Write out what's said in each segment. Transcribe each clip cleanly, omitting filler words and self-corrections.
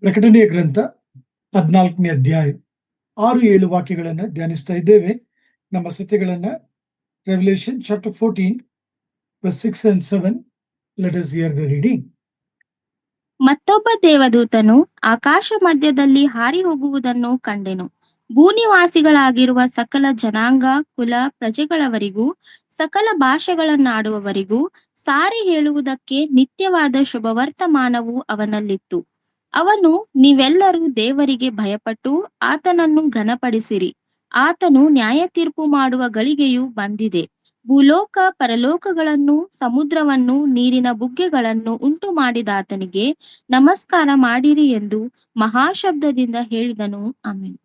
ಪ್ರಕಟಣೆಯ ಗ್ರಂಥ 14ನೇ ಅಧ್ಯಾಯ 6-7 ವಾಕ್ಯಗಳನ್ನು ಧ್ಯಾನಿಸ್ತಾ ಇದ್ದೇವೆ. ನಮ್ಮ ಸತ್ಯಗಳನ್ನು Revelation chapter 14 verse 6 and 7. Let us hear the reading. ಮತ್ತೊಬ್ಬ ದೇವದೂತನು ಆಕಾಶ ಮಧ್ಯದಲ್ಲಿ ಹಾರಿ ಹೋಗುವುದನ್ನು ಕಂಡೆನು. ಭೂನಿವಾಸಿಗಳಾಗಿರುವ ಸಕಲ ಜನಾಂಗ, ಕುಲ, ಪ್ರಜೆಗಳವರಿಗೂ ಸಕಲ ಭಾಷೆಗಳನ್ನಾಡುವವರಿಗೂ ಸಾರಿ ಹೇಳುವುದಕ್ಕೆ ನಿತ್ಯವಾದ ಶುಭವರ್ತಮಾನವು ಅವನಲ್ಲಿತ್ತು. ಅವನು, ನೀವೆಲ್ಲರೂ ದೇವರಿಗೆ ಭಯಪಟ್ಟು ಆತನನ್ನು ಘನಪಡಿಸಿರಿ. ಆತನು ನ್ಯಾಯ ತೀರ್ಪು ಮಾಡುವ ಗಳಿಗೆಯು ಬಂದಿದೆ. ಭೂಲೋಕ ಪರಲೋಕಗಳನ್ನು, ಸಮುದ್ರವನ್ನು, ನೀರಿನ ಬುಗ್ಗೆಗಳನ್ನು ಉಂಟು ಮಾಡಿದಾತನಿಗೆ ನಮಸ್ಕಾರ ಮಾಡಿರಿ ಎಂದು ಮಹಾಶಬ್ದದಿಂದ ಹೇಳಿದನು. ಆಮೆನ್.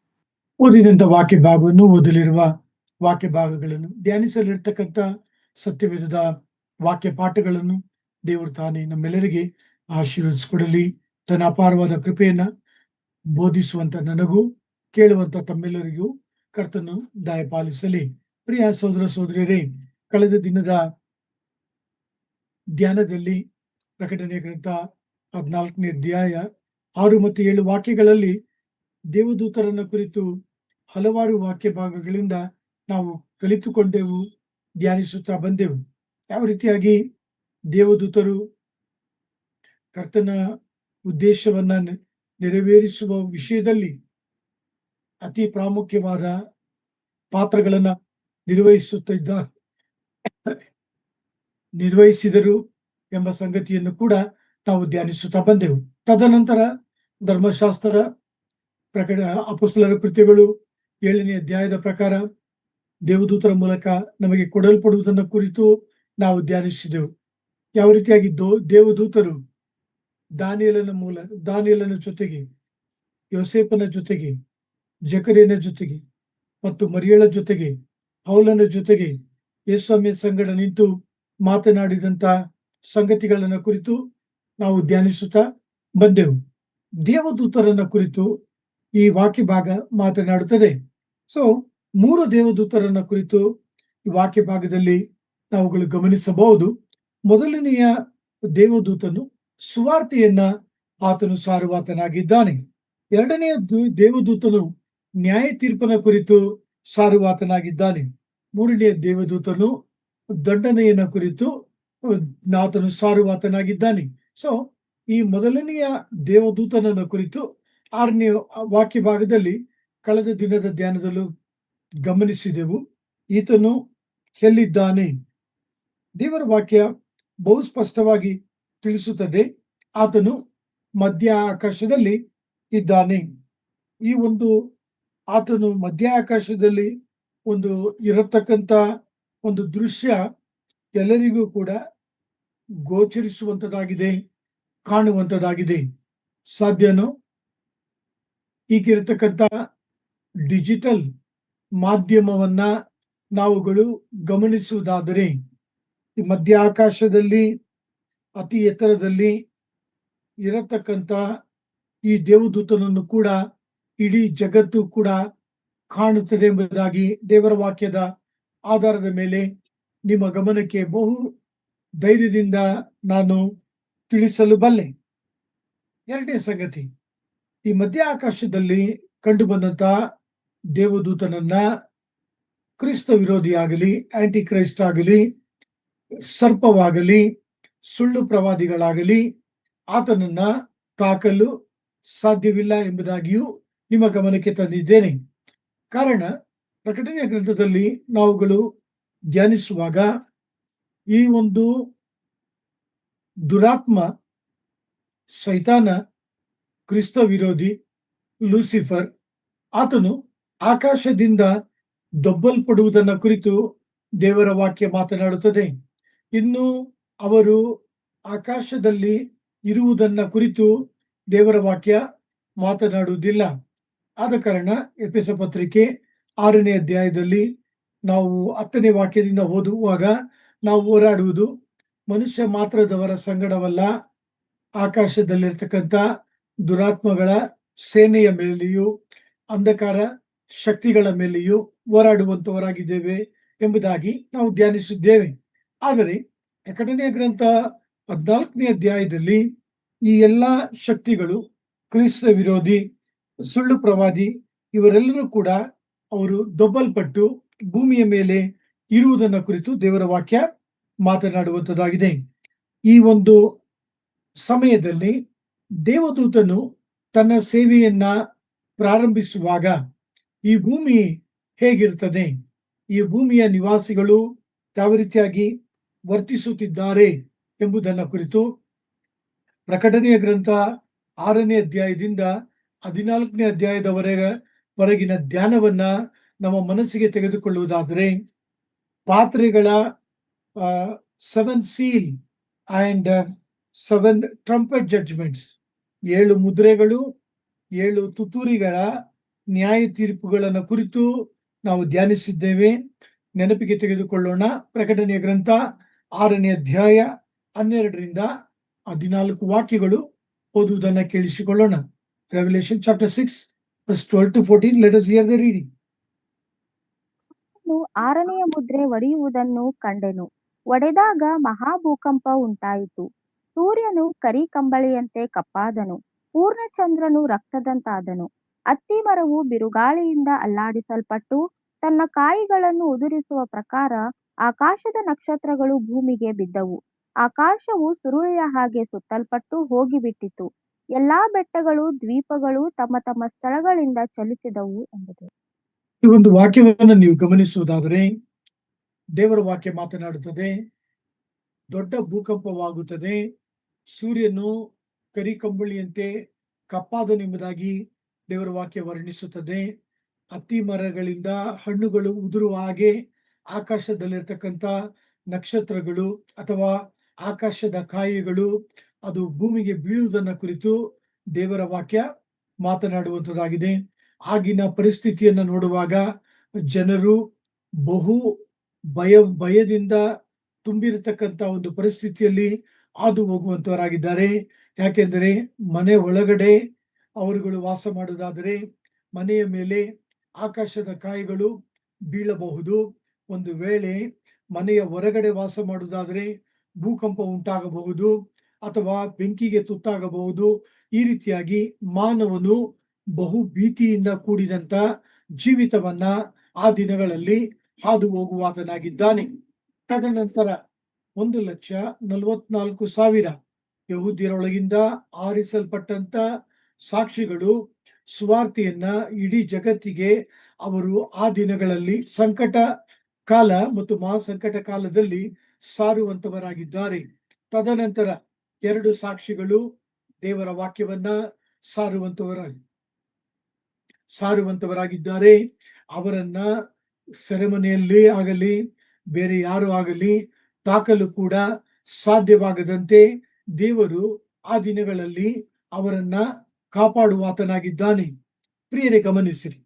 ಓದಿದಂತ ವಾಕ್ಯ ಭಾಗವನ್ನು, ಓದಲಿರುವ ವಾಕ್ಯ ಭಾಗಗಳನ್ನು, ಧ್ಯಾನಿಸಲಿರ್ತಕ್ಕಂಥ ಸತ್ಯವೇದದ ವಾಕ್ಯ ಪಾಠಗಳನ್ನು ದೇವರು ತಾನೇ ನಮ್ಮೆಲ್ಲರಿಗೆ ಆಶೀರ್ವದಿಸಿಕೊಡಲಿ. ತನ್ನ ಅಪಾರವಾದ ಕೃಪೆಯನ್ನ ಬೋಧಿಸುವಂತ ನನಗೂ ಕೇಳುವಂತ ತಮ್ಮೆಲ್ಲರಿಗೂ ಕರ್ತನು ದಯಪಾಲಿಸಲಿ. ಪ್ರಿಯ ಸಹೋದರ ಸಹೋದರಿಯರೇ, ಕಳೆದ ದಿನದ ಧ್ಯಾನದಲ್ಲಿ ಪ್ರಕಟಣೆಯ ಗ್ರಂಥ 14ನೇ ಅಧ್ಯಾಯ 6 ಮತ್ತು 7 ವಾಕ್ಯಗಳಲ್ಲಿ ದೇವದೂತರನ್ನ ಕುರಿತು ಹಲವಾರು ವಾಕ್ಯ ಭಾಗಗಳಿಂದ ನಾವು ಕಲಿತುಕೊಂಡೆವು, ಧ್ಯಾನಿಸುತ್ತಾ ಬಂದೆವು. ಯಾವ ರೀತಿಯಾಗಿ ದೇವದೂತರು ಕರ್ತನ ಉದ್ದೇಶವನ್ನ ನೆರವೇರಿಸುವ ವಿಷಯದಲ್ಲಿ ಅತಿ ಪ್ರಾಮುಖ್ಯವಾದ ಪಾತ್ರಗಳನ್ನ ನಿರ್ವಹಿಸಿದರು ಎಂಬ ಸಂಗತಿಯನ್ನು ಕೂಡ ನಾವು ಧ್ಯಾನಿಸುತ್ತಾ ಬಂದೆವು. ತದನಂತರ ಧರ್ಮಶಾಸ್ತ್ರ, ಅಪೊಸ್ತಲರ ಕೃತ್ಯಗಳು 7ನೇ ಅಧ್ಯಾಯದ ಪ್ರಕಾರ ದೇವದೂತರ ಮೂಲಕ ನಮಗೆ ಕೊಡಲ್ಪಡುವುದನ್ನು ಕುರಿತು ನಾವು ಧ್ಯಾನಿಸಿದೆವು. ಯಾವ ರೀತಿಯಾಗಿ ದೇವದೂತರು ದಾನಿಯೇಲನ ಜೊತೆಗೆ, ಯೋಸೇಫನ ಜೊತೆಗೆ, ಜಕರಿಯನ ಜೊತೆಗೆ ಮತ್ತು ಮರಿಯಳ ಜೊತೆಗೆ, ಪೌಲನ ಜೊತೆಗೆ ಯೇಸುಸ್ವಾಮಿಯ ಸಂಗಡ ನಿಂತು ಮಾತನಾಡಿದಂತ ಸಂಗತಿಗಳನ್ನ ಕುರಿತು ನಾವು ಧ್ಯಾನಿಸುತ್ತಾ ಬಂದೆವು. ದೇವದೂತರನ್ನ ಕುರಿತು ಈ ವಾಕ್ಯ ಭಾಗ ಮಾತನಾಡುತ್ತದೆ. ಸೊ 3 ದೇವದೂತರನ್ನ ಕುರಿತು ಈ ವಾಕ್ಯ ಭಾಗದಲ್ಲಿ ನಾವುಗಳು ಗಮನಿಸಬಹುದು. ಮೊದಲನೆಯ ದೇವದೂತನು ಸುವಾರ್ತೆಯನ್ನ ಆತನು ಸಾರುವಾತನಾಗಿದ್ದಾನೆ. ಎರಡನೆಯ ದೇವದೂತನು ನ್ಯಾಯ ತೀರ್ಪನ ಕುರಿತು ಸಾರುವಾತನಾಗಿದ್ದಾನೆ. ಮೂರನೆಯ ದೇವದೂತನು ದಂಡನೆಯನ್ನ ಕುರಿತು ಆತನು ಸಾರುವಾತನಾಗಿದ್ದಾನೆ. ಸೊ ಈ ಮೊದಲನೆಯ ದೇವದೂತನನ್ನ ಕುರಿತು 6ನೇ ವಾಕ್ಯ ಭಾಗದಲ್ಲಿ ಕಳೆದ ದಿನದ ಧ್ಯಾನದಲ್ಲೂ ಗಮನಿಸಿದೆವು. ಈತನು ಎಲ್ಲಿದ್ದಾನೆ? ದೇವರ ವಾಕ್ಯ ಬಹು ಸ್ಪಷ್ಟವಾಗಿ ತಿಳಿಸುತ್ತದೆ, ಆತನು ಮಧ್ಯ ಆಕಾಶದಲ್ಲಿ ಇದ್ದಾನೆ. ಈ ಒಂದು ಆತನು ಮಧ್ಯ ಆಕಾಶದಲ್ಲಿ ಇರತಕ್ಕಂತ ಒಂದು ದೃಶ್ಯ ಎಲ್ಲರಿಗೂ ಕೂಡ ಗೋಚರಿಸುವಂತದಾಗಿದೆ, ಕಾಣುವಂತದಾಗಿದೆ. ಸಾಧ್ಯನೋ? ಈಗಿರತಕ್ಕಂತ ಡಿಜಿಟಲ್ ಮಾಧ್ಯಮವನ್ನ ನಾವುಗಳು ಗಮನಿಸುವುದಾದರೆ, ಈ ಮಧ್ಯ ಆಕಾಶದಲ್ಲಿ ಅತಿ ಎತ್ತರದಲ್ಲಿ ಇರತಕ್ಕಂತ ಈ ದೇವದೂತನನ್ನು ಕೂಡ ಇಡೀ ಜಗತ್ತು ಕೂಡ ಕಾಣುತ್ತದೆ ಎಂಬುದಾಗಿ ದೇವರ ವಾಕ್ಯದ ಆಧಾರದ ಮೇಲೆ ನಿಮ್ಮ ಗಮನಕ್ಕೆ ಬಹು ಧೈರ್ಯದಿಂದ ನಾನು ತಿಳಿಸಲು ಬಲ್ಲೆ. ಎರಡನೇ ಸಂಗತಿ, ಈ ಮಧ್ಯ ಆಕಾಶದಲ್ಲಿ ಕಂಡು ಬಂದಂತ ದೇವದೂತನನ್ನ ಕ್ರಿಸ್ತ ವಿರೋಧಿಯಾಗಲಿ, ಆಂಟಿ ಕ್ರೈಸ್ಟ್ ಆಗಲಿ, ಸರ್ಪವಾಗಲಿ, ಸುಳ್ಳು ಪ್ರವಾದಿಗಳಾಗಲಿ ಆತನನ್ನ ತಾಕಲು ಸಾಧ್ಯವಿಲ್ಲ ಎಂಬುದಾಗಿಯೂ ನಿಮ್ಮ ಗಮನಕ್ಕೆ ತಂದಿದ್ದೇನೆ. ಕಾರಣ, ಪ್ರಕಟಣೆಯ ಗ್ರಂಥದಲ್ಲಿ ನಾವುಗಳು ಧ್ಯಾನಿಸುವಾಗ ಈ ಒಂದು ದುರಾತ್ಮ, ಸೈತಾನ, ಕ್ರಿಸ್ತ ವಿರೋಧಿ ಲೂಸಿಫರ್, ಆತನು ಆಕಾಶದಿಂದ ದೊಬ್ಬಲ್ಪಡುವುದನ್ನ ಕುರಿತು ದೇವರ ವಾಕ್ಯ ಮಾತನಾಡುತ್ತದೆ. ಇನ್ನು ಅವರು ಆಕಾಶದಲ್ಲಿ ಇರುವುದನ್ನ ಕುರಿತು ದೇವರ ವಾಕ್ಯ ಮಾತನಾಡುವುದಿಲ್ಲ. ಆದ ಕಾರಣ ಎಫೆಸ ಪತ್ರಿಕೆ 6ನೇ ಅಧ್ಯಾಯದಲ್ಲಿ ನಾವು 10ನೇ ವಾಕ್ಯದಿಂದ ಓದುವಾಗ ನಾವು ಹೋರಾಡುವುದು ಮನುಷ್ಯ ಮಾತ್ರದವರ ಸಂಗಡವಲ್ಲ, ಆಕಾಶದಲ್ಲಿರ್ತಕ್ಕಂಥ ದುರಾತ್ಮಗಳ ಸೇನೆಯ ಮೇಲೆಯೂ ಅಂಧಕಾರ ಶಕ್ತಿಗಳ ಮೇಲೆಯೂ ಹೋರಾಡುವಂತವರಾಗಿದ್ದೇವೆ ಎಂಬುದಾಗಿ ನಾವು ಧ್ಯಾನಿಸಿದ್ದೇವೆ. ಆದರೆ ಪ್ರಕಟಣೆಯ ಗ್ರಂಥ 14ನೇ ಅಧ್ಯಾಯದಲ್ಲಿ ಈ ಎಲ್ಲಾ ಶಕ್ತಿಗಳು ಕ್ರಿಸ್ತ ವಿರೋಧಿ, ಸುಳ್ಳು ಪ್ರವಾದಿ ಇವರೆಲ್ಲರೂ ಕೂಡ ಅವರು ದೊಬ್ಬಲ್ಪಟ್ಟು ಭೂಮಿಯ ಮೇಲೆ ಇರುವುದನ್ನ ಕುರಿತು ದೇವರ ವಾಕ್ಯ ಮಾತನಾಡುವಂಥದ್ದಾಗಿದೆ. ಈ ಒಂದು ಸಮಯದಲ್ಲಿ ದೇವದೂತನು ತನ್ನ ಸೇವೆಯನ್ನ ಪ್ರಾರಂಭಿಸುವಾಗ ಈ ಭೂಮಿ ಹೇಗಿರ್ತದೆ, ಈ ಭೂಮಿಯ ನಿವಾಸಿಗಳು ಯಾವ ರೀತಿಯಾಗಿ ವರ್ತಿಸುತ್ತಿದ್ದಾರೆ ಎಂಬುದನ್ನ ಕುರಿತು ಪ್ರಕಟಣೆಯ ಗ್ರಂಥ 6ನೇ ಅಧ್ಯಾಯದಿಂದ 14ನೇ ಅಧ್ಯಾಯದವರೆಗಿನ ಧ್ಯಾನವನ್ನ ನಮ್ಮ ಮನಸ್ಸಿಗೆ ತೆಗೆದುಕೊಳ್ಳುವುದಾದರೆ, ಪಾತ್ರೆಗಳ 7 ಸೀಲ್ ಅಂಡ್ 7 ಟ್ರಂಪೆಟ್ ಜಡ್ಜ್ಮೆಂಟ್ಸ್, 7 ಮುದ್ರೆಗಳು, 7 ತುತ್ತೂರಿಗಳ ನ್ಯಾಯ ತೀರ್ಪುಗಳನ್ನು ಕುರಿತು ನಾವು ಧ್ಯಾನಿಸಿದ್ದೇವೆ. ನೆನಪಿಗೆ ತೆಗೆದುಕೊಳ್ಳೋಣ. ಪ್ರಕಟಣೆಯ ಗ್ರಂಥ 6ನೇ ಅಧ್ಯಾಯ 12ರಿಂದ 14 ವಾಕ್ಯಗಳು ಓದುವುದನ್ನು ಕೇಳಿಸಿಕೊಳ್ಳೋಣ. Revelation chapter 6 verse 12 to 14. Let us hear the reading. 6ನೆಯ ಮುದ್ರೆ ಒಡೆಯುವುದನ್ನು ಕಂಡೆನು. ಒಡೆದಾಗ ಮಹಾಭೂಕಂಪ ಉಂಟಾಯಿತು. ಸೂರ್ಯನು ಕರಿ ಕಂಬಳಿಯಂತೆ ಕಪ್ಪಾದನು, ಪೂರ್ಣಚಂದ್ರನು ರಕ್ತದಂತಾದನು. ಅತ್ತಿ ಮರವು ಬಿರುಗಾಳಿಯಿಂದ ಅಲ್ಲಾಡಿಸಲ್ಪಟ್ಟು ತನ್ನ ಕಾಯಿಗಳನ್ನು ಉದುರಿಸುವ ಪ್ರಕಾರ ಆಕಾಶದ ನಕ್ಷತ್ರಗಳು ಭೂಮಿಗೆ ಬಿದ್ದವು. ಆಕಾಶವು ಸುರುಳಿಯ ಹಾಗೆ ಸುತ್ತಲ್ಪಟ್ಟು ಹೋಗಿಬಿಟ್ಟಿತು. ಎಲ್ಲಾ ಬೆಟ್ಟಗಳು ದ್ವೀಪಗಳು ತಮ್ಮ ತಮ್ಮ ಸ್ಥಳಗಳಿಂದ ಚಲಿಸಿದವು ಎಂಬುದು. ಈ ಒಂದು ವಾಕ್ಯವನ್ನು ನೀವು ಗಮನಿಸುವುದಾದರೆ, ದೇವರ ವಾಕ್ಯ ಮಾತನಾಡುತ್ತದೆ, ದೊಡ್ಡ ಭೂಕಂಪವಾಗುತ್ತದೆ, ಸೂರ್ಯನು ಕರಿಕಂಬಳಿಯಂತೆ ಕಪ್ಪಾದನೆಂಬುದಾಗಿ ದೇವರ ವಾಕ್ಯ ವರ್ಣಿಸುತ್ತದೆ. ಅತ್ತಿ ಮರಗಳಿಂದ ಹಣ್ಣುಗಳು ಉದುರುವ ಹಾಗೆ ಆಕಾಶದಲ್ಲಿರ್ತಕ್ಕಂಥ ನಕ್ಷತ್ರಗಳು ಅಥವಾ ಆಕಾಶದ ಕಾಯಿಗಳು ಅದು ಭೂಮಿಗೆ ಬೀಳುವುದನ್ನ ಕುರಿತು ದೇವರ ವಾಕ್ಯ ಮಾತನಾಡುವಂಥದ್ದಾಗಿದೆ. ಆಗಿನ ಪರಿಸ್ಥಿತಿಯನ್ನ ನೋಡುವಾಗ ಜನರು ಬಹು ಭಯದಿಂದ ತುಂಬಿರತಕ್ಕಂಥ ಒಂದು ಪರಿಸ್ಥಿತಿಯಲ್ಲಿ ಹಾದು ಹೋಗುವಂತವರಾಗಿದ್ದಾರೆ. ಯಾಕೆಂದರೆ ಮನೆ ಒಳಗಡೆ ಅವರುಗಳು ವಾಸ ಮಾಡುವುದಾದರೆ ಮನೆಯ ಮೇಲೆ ಆಕಾಶದ ಕಾಯಿಗಳು ಬೀಳಬಹುದು. ಒಂದು ವೇಳೆ ಮನೆಯ ಹೊರಗಡೆ ವಾಸ ಮಾಡುವುದಾದರೆ ಭೂಕಂಪ ಉಂಟಾಗಬಹುದು ಅಥವಾ ಬೆಂಕಿಗೆ ತುತ್ತಾಗಬಹುದು. ಈ ರೀತಿಯಾಗಿ ಮಾನವನು ಬಹು ಭೀತಿಯಿಂದ ಕೂಡಿದಂತ ಜೀವಿತವನ್ನ ಆ ದಿನಗಳಲ್ಲಿ ಹಾದು ಹೋಗುವಾತನಾಗಿದ್ದಾನೆ. ತದನಂತರ 1,44,000 ಯಹೂದ್ಯರೊಳಗಿಂದ ಆರಿಸಲ್ಪಟ್ಟಂತ ಸಾಕ್ಷಿಗಳು ಸುವಾರ್ತೆಯನ್ನ ಇಡೀ ಜಗತ್ತಿಗೆ ಅವರು ಆ ದಿನಗಳಲ್ಲಿ ಸಂಕಟ ಕಾಲ ಮತ್ತು ಮಹಾಸಂಕಟ ಕಾಲದಲ್ಲಿ ಸಾರುವಂತವರಾಗಿದ್ದಾರೆ. ತದನಂತರ 2 ಸಾಕ್ಷಿಗಳು ದೇವರ ವಾಕ್ಯವನ್ನ ಸಾರುವಂತವರಾಗಿದ್ದಾರೆ. ಅವರನ್ನ ಸೆರೆಮನೆಯಲ್ಲಿ ಆಗಲಿ ಬೇರೆ ಯಾರು ಆಗಲಿ ತಾಕಲು ಕೂಡ ಸಾಧ್ಯವಾಗದಂತೆ ದೇವರು ಆ ದಿನಗಳಲ್ಲಿ ಅವರನ್ನ ಕಾಪಾಡುವಾತನಾಗಿದ್ದಾನೆ. ಪ್ರಿಯರೇ, ಗಮನಿಸಿರಿ,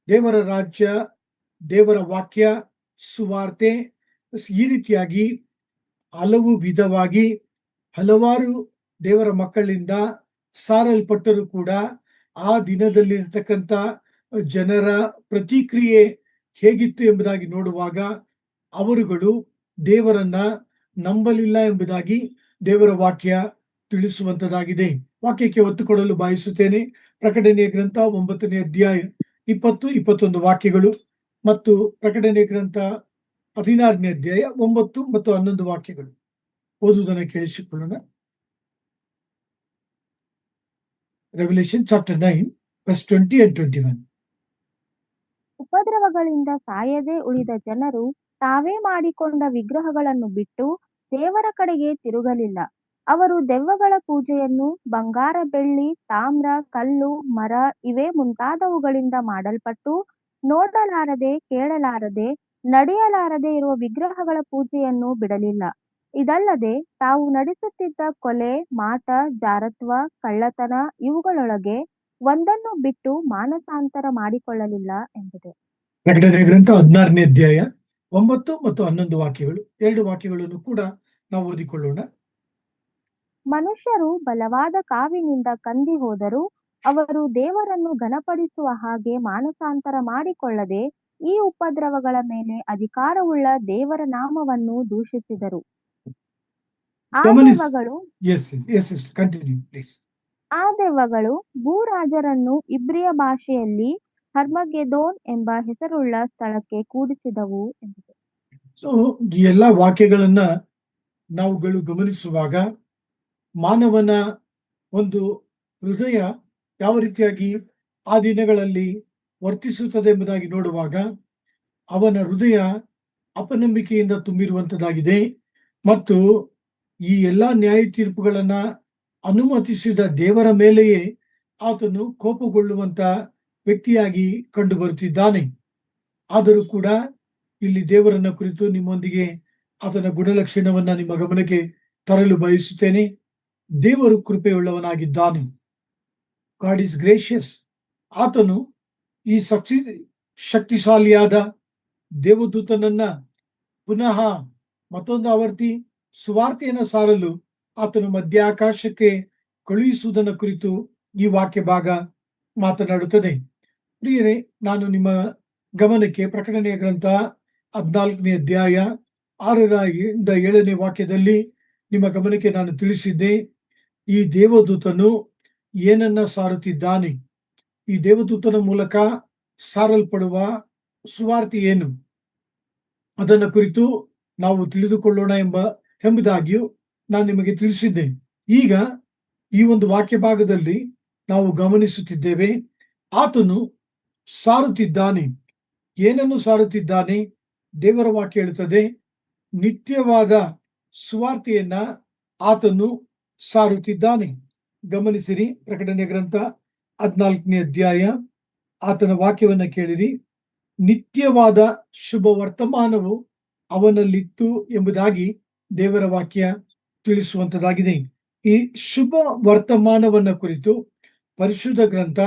ದೇವರ ರಾಜ್ಯ, ದೇವರ ವಾಕ್ಯ, ಸುವಾರ್ತೆ ಈ ರೀತಿಯಾಗಿ ಹಲವು ವಿಧವಾಗಿ ಹಲವಾರು ದೇವರ ಮಕ್ಕಳಿಂದ ಸಾರಲ್ಪಟ್ಟರೂ ಕೂಡ ಆ ದಿನದಲ್ಲಿರ್ತಕ್ಕಂಥ ಜನರ ಪ್ರತಿಕ್ರಿಯೆ ಹೇಗಿತ್ತು ಎಂಬುದಾಗಿ ನೋಡುವಾಗ ಅವರುಗಳು ದೇವರನ್ನ ನಂಬಲಿಲ್ಲ ಎಂಬುದಾಗಿ ದೇವರ ವಾಕ್ಯ ತಿಳಿಸುವಂತದಾಗಿದೆ. ವಾಕ್ಯಕ್ಕೆ ಒತ್ತು ಕೊಡಲು ಬಯಸುತ್ತೇನೆ. ಪ್ರಕಟಣೆಯ ಗ್ರಂಥ 9ನೇ ಅಧ್ಯಾಯ 20-21 ವಾಕ್ಯಗಳು ಮತ್ತು ಪ್ರಕಟಣೆಯ ಗ್ರಂಥ 16ನೇ ಅಧ್ಯಾಯ 9 ಮತ್ತು 11 ವಾಕ್ಯಗಳು ಓದುವುದನ್ನು ಕೇಳಿಸಿಕೊಳ್ಳೋಣ. Revelation chapter 9 verse 20 and 21. ಉಪದ್ರವಗಳಿಂದ ಸಾಯದೆ ಉಳಿದ ಜನರು ತಾವೇ ಮಾಡಿಕೊಂಡ ವಿಗ್ರಹಗಳನ್ನು ಬಿಟ್ಟು ದೇವರ ಕಡೆಗೆ ತಿರುಗಲಿಲ್ಲ. ಅವರು ದೆವ್ವಗಳ ಪೂಜೆಯನ್ನು ಬಂಗಾರ, ಬೆಳ್ಳಿ, ತಾಮ್ರ, ಕಲ್ಲು, ಮರ ಇವೇ ಮುಂತಾದವುಗಳಿಂದ ಮಾಡಲ್ಪಟ್ಟು ನೋಡಲಾರದೆ, ಕೇಳಲಾರದೆ, ನಡೆಯಲಾರದೆ ಇರುವ ವಿಗ್ರಹಗಳ ಪೂಜೆಯನ್ನು ಬಿಡಲಿಲ್ಲ. ಇದಲ್ಲದೆ ತಾವು ನಡೆಸುತ್ತಿದ್ದ ಕೊಲೆ, ಮಾಟ, ಜಾರತ್ವ, ಕಳ್ಳತನ ಇವುಗಳೊಳಗೆ ಒಂದನ್ನು ಬಿಟ್ಟು ಮಾನಸಾಂತರ ಮಾಡಿಕೊಳ್ಳಲಿಲ್ಲ ಎಂಬುದೇ. ಪ್ರಕಟಣೆಯ ಗ್ರಂಥ 16ನೇ ಅಧ್ಯಾಯ 9 ಮತ್ತು 11 ವಾಕ್ಯಗಳು, 2 ವಾಕ್ಯಗಳನ್ನು ಕೂಡ ನಾವು ಓದಿಕೊಳ್ಳೋಣ. ಮನುಷ್ಯರು ಬಲವಾದ ಕಾವಿನಿಂದ ಕಂದಿ ಹೋದರು. ಅವರು ದೇವರನ್ನು ಘನಪಡಿಸುವ ಹಾಗೆ ಮಾನಸಾಂತರ ಮಾಡಿಕೊಳ್ಳದೆ ಈ ಉಪದ್ರವಗಳ ಮೇಲೆ ಅಧಿಕಾರವುಳ್ಳ ದೇವರ ನಾಮವನ್ನು ದೂಷಿಸಿದರು. ಆ ಗಮನಿಸಿ. ದೆವ್ವಗಳು Yes, continue, please. ಆ ದೆವ್ವಗಳು ಭೂರಾಜರನ್ನು ಇಬ್ರಿಯ ಭಾಷೆಯಲ್ಲಿ ಹರ್ಮಗೆದೋನ್ ಎಂಬ ಹೆಸರುಳ್ಳ ಸ್ಥಳಕ್ಕೆ ಕೂಡಿಸಿದವು ಎಂಬುದು. ಸೊ ಈ ಎಲ್ಲಾ ವಾಕ್ಯಗಳನ್ನ ನಾವುಗಳು ಗಮನಿಸುವಾಗ ಮಾನವನ ಒಂದು ಹೃದಯ ಯಾವ ರೀತಿಯಾಗಿ ಆ ದಿನಗಳಲ್ಲಿ ವರ್ತಿಸುತ್ತದೆ ಎಂಬುದಾಗಿ ನೋಡುವಾಗ ಅವನ ಹೃದಯ ಅಪನಂಬಿಕೆಯಿಂದ ತುಂಬಿರುವಂತದ್ದಾಗಿದೆ ಮತ್ತು ಈ ಎಲ್ಲಾ ನ್ಯಾಯ ತೀರ್ಪುಗಳನ್ನ ಅನುಮತಿಸಿದ ದೇವರ ಮೇಲೆಯೇ ಆತನು ಕೋಪಗೊಳ್ಳುವಂತ ವ್ಯಕ್ತಿಯಾಗಿ ಕಂಡು ಬರುತ್ತಿದ್ದಾನೆ. ಆದರೂ ಕೂಡ ಇಲ್ಲಿ ದೇವರನ್ನ ಕುರಿತು ನಿಮ್ಮೊಂದಿಗೆ ಆತನ ಗುಣಲಕ್ಷಣವನ್ನ ನಿಮ್ಮ ಗಮನಕ್ಕೆ ತರಲು ಬಯಸುತ್ತೇನೆ. ದೇವರು ಕೃಪೆಯುಳ್ಳವನಾಗಿದ್ದಾನೆ. God is gracious. ಆತನು ಈ ಶಕ್ತಿಶಾಲಿಯಾದ ದೇವದೂತನನ್ನ ಪುನಃ ಮತ್ತೊಂದು ಆವರ್ತಿ ಸುವಾರ್ತೆಯನ್ನು ಸಾರಲು ಆತನು ಮಧ್ಯಾಕಾಶಕ್ಕೆ ಕಳುಹಿಸುವುದನ್ನು ಕುರಿತು ಈ ವಾಕ್ಯ ಭಾಗ ಮಾತನಾಡುತ್ತದೆ. ಪ್ರಿಯರೇ, ನಾನು ನಿಮ್ಮ ಗಮನಕ್ಕೆ ಪ್ರಕಟಣೆಯ ಗ್ರಂಥ 14ನೇ ಅಧ್ಯಾಯ 6ರಿಂದ 7ನೇ ವಾಕ್ಯದಲ್ಲಿ ನಿಮ್ಮ ಗಮನಕ್ಕೆ ನಾನು ತಿಳಿಸಿದ್ದೆ. ಈ ದೇವದೂತನು ಏನನ್ನ ಸಾರುತ್ತಿದ್ದಾನೆ, ಈ ದೇವದೂತನ ಮೂಲಕ ಸಾರಲ್ಪಡುವ ಸುವಾರ್ತೆ ಏನು, ಅದನ್ನ ಕುರಿತು ನಾವು ತಿಳಿದುಕೊಳ್ಳೋಣ ಎಂಬುದಾಗಿಯೂ ನಾನು ನಿಮಗೆ ತಿಳಿಸಿದ್ದೆ. ಈಗ ಈ ಒಂದು ವಾಕ್ಯ ಭಾಗದಲ್ಲಿ ನಾವು ಗಮನಿಸುತ್ತಿದ್ದೇವೆ, ಆತನು ಸಾರುತ್ತಿದ್ದಾನೆ. ಏನನ್ನು ಸಾರುತ್ತಿದ್ದಾನೆ? ದೇವರ ವಾಕ್ಯ ಹೇಳುತ್ತದೆ, ನಿತ್ಯವಾದ ಸುವಾರ್ತೆಯನ್ನ ಆತನು ಸಾರುತ್ತಿದ್ದಾನೆ. ಗಮನಿಸಿರಿ, ಪ್ರಕಟಣೆ ಗ್ರಂಥ 14ನೇ ಅಧ್ಯಾಯ ಆತನ ವಾಕ್ಯವನ್ನ ಕೇಳಿರಿ. ನಿತ್ಯವಾದ ಶುಭ ವರ್ತಮಾನವು ಅವನಲ್ಲಿತ್ತು ಎಂಬುದಾಗಿ ದೇವರ ವಾಕ್ಯ ತಿಳಿಸುವಂತದ್ದಾಗಿದೆ. ಈ ಶುಭ ವರ್ತಮಾನವನ್ನ ಕುರಿತು ಪರಿಶುದ್ಧ ಗ್ರಂಥ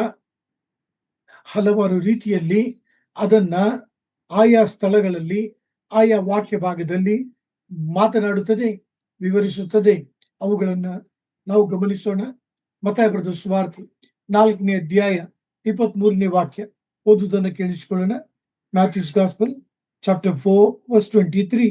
ಹಲವಾರು ರೀತಿಯಲ್ಲಿ ಅದನ್ನ ಆಯಾ ಸ್ಥಳಗಳಲ್ಲಿ ಆಯಾ ವಾಕ್ಯ ಭಾಗದಲ್ಲಿ ಮಾತನಾಡುತ್ತದೆ, ವಿವರಿಸುತ್ತದೆ. ಅವುಗಳನ್ನ ನಾವು ಗಮನಿಸೋಣ. ಮತ್ತಾಯ ಬರೆದ ಸುವಾರ್ತೆ 4ನೇ ಅಧ್ಯಾಯ 23ನೇ ವಾಕ್ಯ ಓದುವುದನ್ನು ಕೇಳಿಸಿಕೊಳ್ಳೋಣ. Matthew's gospel chapter 4 verse 23.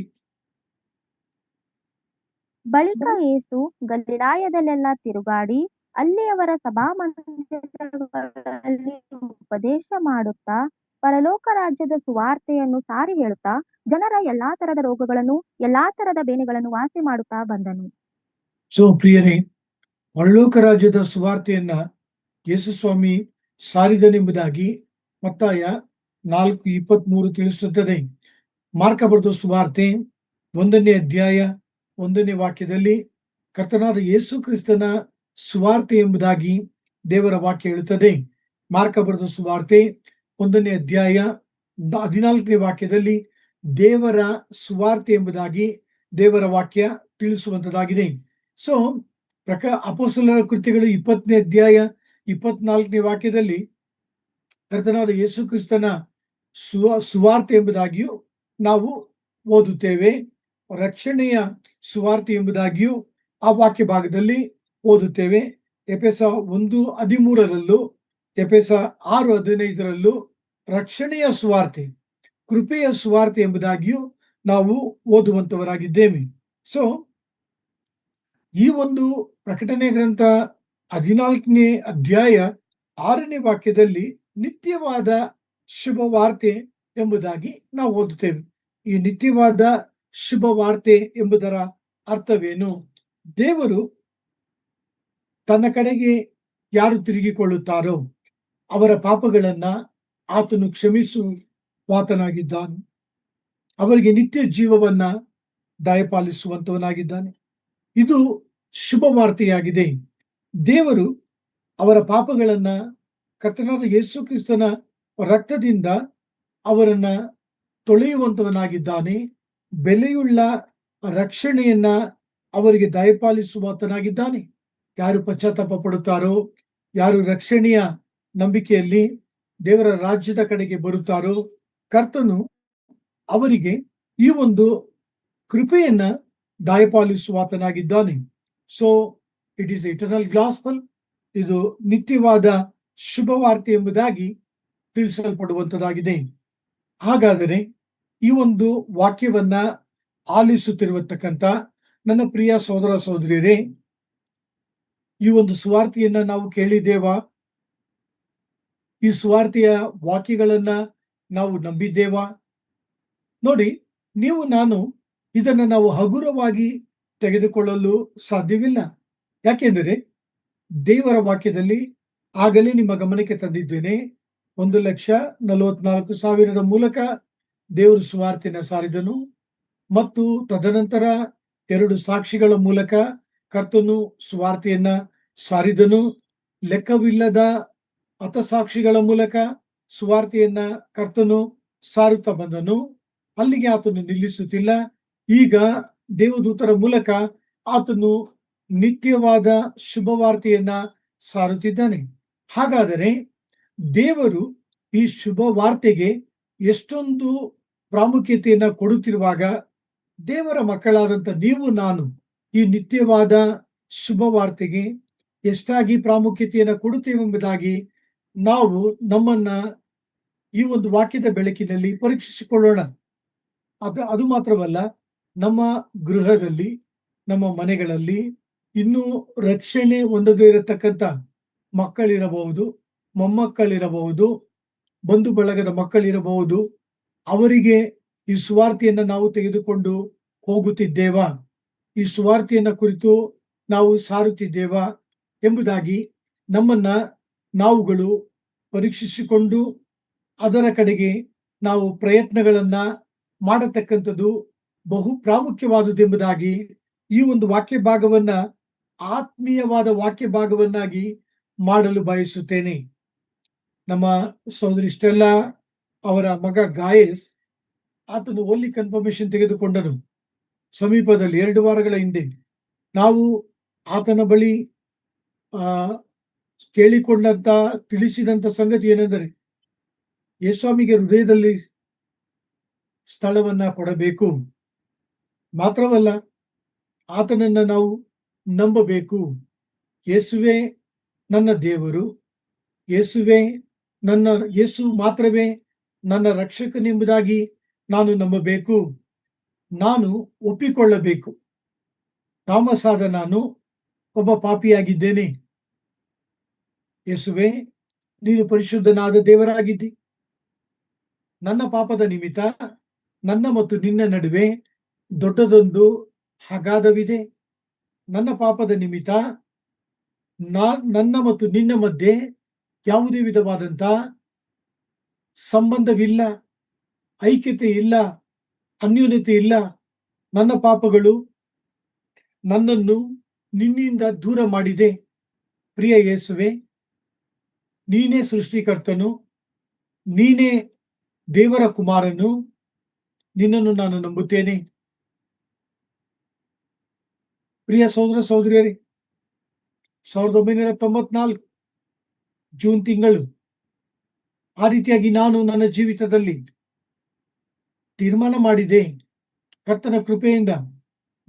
ಬಳಿಕ ಯೇಸು ಗಲಿಲಾಯದಲ್ಲೆಲ್ಲ ತಿರುಗಾಡಿ ಅಲ್ಲಿಯವರ ಸಭಾಮಂದಿರಗಳಲ್ಲಿ ಉಪದೇಶ ಮಾಡುತ್ತಾ ಪರಲೋಕ ರಾಜ್ಯದ ಸುವಾರ್ತೆಯನ್ನು ಸಾರಿ ಹೇಳುತ್ತಾ ಜನರ ಎಲ್ಲಾ ತರದ ರೋಗಗಳನ್ನು ಎಲ್ಲಾ ತರದ ಬೇನೆಗಳನ್ನು ವಾಸಿ ಮಾಡುತ್ತಾ ಬಂದನು. ಸೊ ಪ್ರಿಯರೇ, ಪರಲೋಕ ರಾಜ್ಯದ ಸುವಾರ್ತೆಯನ್ನ ಯೇಸು ಸ್ವಾಮಿ ಸಾರಿದನೆಂಬುದಾಗಿ ಮತ್ತಾಯ 4:23 ತಿಳಿಸುತ್ತದೆ. ಮಾರ್ಕ ಬರೆದ ಸುವಾರ್ತೆ 1ನೇ ಅಧ್ಯಾಯ 1ನೇ ವಾಕ್ಯದಲ್ಲಿ ಕರ್ತನಾದ ಯೇಸು ಕ್ರಿಸ್ತನ ಸುವಾರ್ತೆ ಎಂಬುದಾಗಿ ದೇವರ ವಾಕ್ಯ ಹೇಳುತ್ತದೆ. ಮಾರ್ಕ ಬರೆದ ಸುವಾರ್ತೆ 1ನೇ ಅಧ್ಯಾಯ 14ನೇ ವಾಕ್ಯದಲ್ಲಿ ದೇವರ ಸುವಾರ್ತೆ ಎಂಬುದಾಗಿ ದೇವರ ವಾಕ್ಯ ತಿಳಿಸುವಂತದ್ದಾಗಿದೆ. ಸೊ ಅಪೊಸ್ತಲರ ಕೃತ್ಯಗಳು 20ನೇ ಅಧ್ಯಾಯ 24ನೇ ವಾಕ್ಯದಲ್ಲಿ ಕರ್ತನಾದ ಯೇಸು ಕ್ರಿಸ್ತನ ಸುವಾರ್ತೆ ಎಂಬುದಾಗಿಯೂ ನಾವು ಓದುತ್ತೇವೆ. ರಕ್ಷಣೆಯ ಸುವಾರ್ತೆ ಎಂಬುದಾಗಿಯೂ ಆ ವಾಕ್ಯ ಭಾಗದಲ್ಲಿ ಓದುತ್ತೇವೆ. ಎಫೆಸ 1:13ರಲ್ಲೂ ಎಫೆಸ 6:15ರಲ್ಲೂ ರಕ್ಷಣೆಯ ಸುವಾರ್ತೆ, ಕೃಪೆಯ ಸುವಾರ್ತೆ ಎಂಬುದಾಗಿಯೂ ನಾವು ಓದುವಂತವರಾಗಿದ್ದೇವೆ. ಸೊ ಈ ಒಂದು ಪ್ರಕಟಣೆ ಗ್ರಂಥ 14ನೇ ಅಧ್ಯಾಯ 6ನೇ ವಾಕ್ಯದಲ್ಲಿ ನಿತ್ಯವಾದ ಶುಭ ವಾರ್ತೆ ಎಂಬುದಾಗಿ ನಾವು ಓದುತ್ತೇವೆ. ಈ ನಿತ್ಯವಾದ ಶುಭ ವಾರ್ತೆ ಎಂಬುದರ ಅರ್ಥವೇನು? ದೇವರು ತನ್ನ ಕಡೆಗೆ ಯಾರು ತಿರುಗಿಕೊಳ್ಳುತ್ತಾರೋ ಅವರ ಪಾಪಗಳನ್ನ ಆತನು ಕ್ಷಮಿಸುವಾತನಾಗಿದ್ದಾನೆ. ಅವರಿಗೆ ನಿತ್ಯ ಜೀವವನ್ನ ದಯಪಾಲಿಸುವಂತವನಾಗಿದ್ದಾನೆ. ಇದು ಶುಭ ವಾರ್ತೆಯಾಗಿದೆ. ದೇವರು ಅವರ ಪಾಪಗಳನ್ನ ಕರ್ತನಾದ ಯೇಸು ಕ್ರಿಸ್ತನ ರಕ್ತದಿಂದ ಅವರನ್ನ ತೊಳೆಯುವಂತವನಾಗಿದ್ದಾನೆ. ಬೆಲೆಯುಳ್ಳ ರಕ್ಷಣೆಯನ್ನ ಅವರಿಗೆ ದಯಪಾಲಿಸುವಾತನಾಗಿದ್ದಾನೆ. ಯಾರು ಪಶ್ಚಾತ್ತಾಪ ಪಡುತ್ತಾರೋ, ಯಾರು ರಕ್ಷಣೆಯ ನಂಬಿಕೆಯಲ್ಲಿ ದೇವರ ರಾಜ್ಯದ ಕಡೆಗೆ ಬರುತ್ತಾರೋ, ಕರ್ತನು ಅವರಿಗೆ ಈ ಒಂದು ಕೃಪೆಯನ್ನ ದಯಪಾಲಿಸುವಾತನಾಗಿದ್ದಾನೆ. So it is eternal gospel. ಇದು ನಿತ್ಯವಾದ ಶುಭವಾರ್ತೆ ಎಂಬುದಾಗಿ ತಿಳಿಸಲ್ಪಡುವಂತದ್ದಾಗಿದೆ. ಹಾಗಾದರೆ ಈ ಒಂದು ವಾಕ್ಯವನ್ನ ಆಲಿಸುತ್ತಿರುವತಕ್ಕಂಥ ನನ್ನ ಪ್ರಿಯ ಸಹೋದರ ಸಹೋದರಿಯರೇ, ಈ ಒಂದು ಸುವಾರ್ತೆಯನ್ನ ನಾವು ಕೇಳಿದ್ದೇವಾ? ಈ ಸುವಾರ್ತೆಯ ವಾಕ್ಯಗಳನ್ನ ನಾವು ನಂಬಿದ್ದೇವಾ? ನೋಡಿ, ನೀವು ನಾನು ಇದನ್ನ ನಾವು ಹಗುರವಾಗಿ ತೆಗೆದುಕೊಳ್ಳಲು ಸಾಧ್ಯವಿಲ್ಲ. ಯಾಕೆಂದರೆ ದೇವರ ವಾಕ್ಯದಲ್ಲಿ ಆಗಲೇ ನಿಮ್ಮ ಗಮನಕ್ಕೆ ತಂದಿದ್ದೇನೆ, 1,44,000 ಮೂಲಕ ದೇವರು ಸುವಾರ್ತೆಯನ್ನು ಸಾರಿದನು ಮತ್ತು ತದನಂತರ 2 ಸಾಕ್ಷಿಗಳ ಮೂಲಕ ಕರ್ತನು ಸುವಾರ್ತೆಯನ್ನ ಸಾರಿದನು. ಲೆಕ್ಕವಿಲ್ಲದ ಹತಸಾಕ್ಷಿಗಳ ಮೂಲಕ ಸುವಾರ್ತೆಯನ್ನ ಕರ್ತನು ಸಾರುತ್ತಾ ಬಂದನು. ಅಲ್ಲಿಗೆ ಆತನು ನಿಲ್ಲಿಸುತ್ತಿಲ್ಲ. ಈಗ ದೇವದೂತರ ಮೂಲಕ ಆತನು ನಿತ್ಯವಾದ ಶುಭವಾರ್ತೆಯನ್ನ ಸಾರುತ್ತಿದ್ದಾನೆ. ಹಾಗಾದರೆ ದೇವರು ಈ ಶುಭ ವಾರ್ತೆಗೆ ಎಷ್ಟೊಂದು ಪ್ರಾಮುಖ್ಯತೆಯನ್ನ ಕೊಡುತ್ತಿರುವಾಗ, ದೇವರ ಮಕ್ಕಳಾದಂಥ ನೀವು ನಾನು ಈ ನಿತ್ಯವಾದ ಶುಭವಾರ್ತೆಗೆ ಎಷ್ಟಾಗಿ ಪ್ರಾಮುಖ್ಯತೆಯನ್ನು ಕೊಡುತ್ತೇವೆಂಬುದಾಗಿ ನಾವು ನಮ್ಮನ್ನ ಈ ಒಂದು ವಾಕ್ಯದ ಬೆಳಕಿನಲ್ಲಿ ಪರೀಕ್ಷಿಸಿಕೊಳ್ಳೋಣ. ಅದು ಮಾತ್ರವಲ್ಲ, ನಮ್ಮ ಗೃಹದಲ್ಲಿ, ನಮ್ಮ ಮನೆಗಳಲ್ಲಿ ಇನ್ನೂ ರಕ್ಷಣೆ ಹೊಂದದೇ ಇರತಕ್ಕಂಥ ಮಕ್ಕಳಿರಬಹುದು, ಮೊಮ್ಮಕ್ಕಳಿರಬಹುದು, ಬಂಧು ಬಳಗದ ಮಕ್ಕಳಿರಬಹುದು. ಅವರಿಗೆ ಈ ಸುವಾರ್ತೆಯನ್ನು ನಾವು ತೆಗೆದುಕೊಂಡು ಹೋಗುತ್ತಿದ್ದೇವಾ? ಈ ಸುವಾರ್ತೆಯನ್ನ ಕುರಿತು ನಾವು ಸಾರುತ್ತಿದ್ದೇವಾ ಎಂಬುದಾಗಿ ನಮ್ಮನ್ನ ನಾವುಗಳು ಪರೀಕ್ಷಿಸಿಕೊಂಡು ಅದರ ಕಡೆಗೆ ನಾವು ಪ್ರಯತ್ನಗಳನ್ನ ಮಾಡತಕ್ಕಂಥದ್ದು ಬಹು ಪ್ರಾಮುಖ್ಯವಾದುದೆಂಬುದಾಗಿ ಈ ಒಂದು ವಾಕ್ಯ ಭಾಗವನ್ನ ಆತ್ಮೀಯವಾದ ವಾಕ್ಯ ಭಾಗವನ್ನಾಗಿ ಮಾಡಲು ಬಯಸುತ್ತೇನೆ. ನಮ್ಮ ಸಹೋದರಿ ಸ್ಟೆಲ್ಲಾ ಅವರ ಮಗ ಗಾಯಸ್, ಆತನು ಓನ್ಲಿ ಕನ್ಫರ್ಮೇಶನ್ ತೆಗೆದುಕೊಂಡನು ಸಮೀಪದಲ್ಲಿ 2 ವಾರಗಳ ಹಿಂದೆ. ನಾವು ಆತನ ಬಳಿ ಕೇಳಿಕೊಂಡಂತ ತಿಳಿಸಿದಂತ ಸಂಗತಿ ಏನೆಂದರೆ, ಯೇಸ್ವಾಮಿಗೆ ಹೃದಯದಲ್ಲಿ ಸ್ಥಳವನ್ನ ಕೊಡಬೇಕು, ಮಾತ್ರವಲ್ಲ ಆತನನ್ನ ನಾವು ನಂಬಬೇಕು. ಯೇಸುವೆ ನನ್ನ ದೇವರು, ಯೇಸು ಮಾತ್ರವೇ ನನ್ನ ರಕ್ಷಕನೆಂಬುದಾಗಿ ನಾನು ನಂಬಬೇಕು. ನಾನು ಒಪ್ಪಿಕೊಳ್ಳಬೇಕು, ಥಾಮಸ್ ಆದ ನಾನು ಒಬ್ಬ ಪಾಪಿಯಾಗಿದ್ದೇನೆ. ಯೇಸುವೆ, ನೀನು ಪರಿಶುದ್ಧನಾದ ದೇವರಾಗಿದ್ದಿ. ನನ್ನ ಪಾಪದ ನಿಮಿತ್ತ ನನ್ನ ಮತ್ತು ನಿನ್ನ ನಡುವೆ ದೊಡ್ಡದೊಂದು ಅಗಾಧವಿದೆ. ನನ್ನ ಪಾಪದ ನಿಮಿತ್ತ ನನ್ನ ಮತ್ತು ನಿನ್ನ ಮಧ್ಯೆ ಯಾವುದೇ ವಿಧವಾದಂತ ಸಂಬಂಧವಿಲ್ಲ, ಐಕ್ಯತೆ ಇಲ್ಲ, ಅನ್ಯೋನ್ಯತೆ ಇಲ್ಲ. ನನ್ನ ಪಾಪಗಳು ನನ್ನನ್ನು ನಿನ್ನಿಂದ ದೂರ ಮಾಡಿದೆ. ಪ್ರಿಯ ಯೇಸುವೆ, ನೀನೇ ಸೃಷ್ಟಿಕರ್ತನು, ನೀನೇ ದೇವರ ಕುಮಾರನು, ನಿನ್ನನ್ನು ನಾನು ನಂಬುತ್ತೇನೆ. ಪ್ರಿಯ ಸಹೋದರ ಸಹೋದರಿಯರೇ, 1994 ಜೂನ್ ತಿಂಗಳು ಆ ರೀತಿಯಾಗಿ ನಾನು ನನ್ನ ಜೀವಿತದಲ್ಲಿ ತೀರ್ಮಾನ ಮಾಡಿದೆ. ಕರ್ತನ ಕೃಪೆಯಿಂದ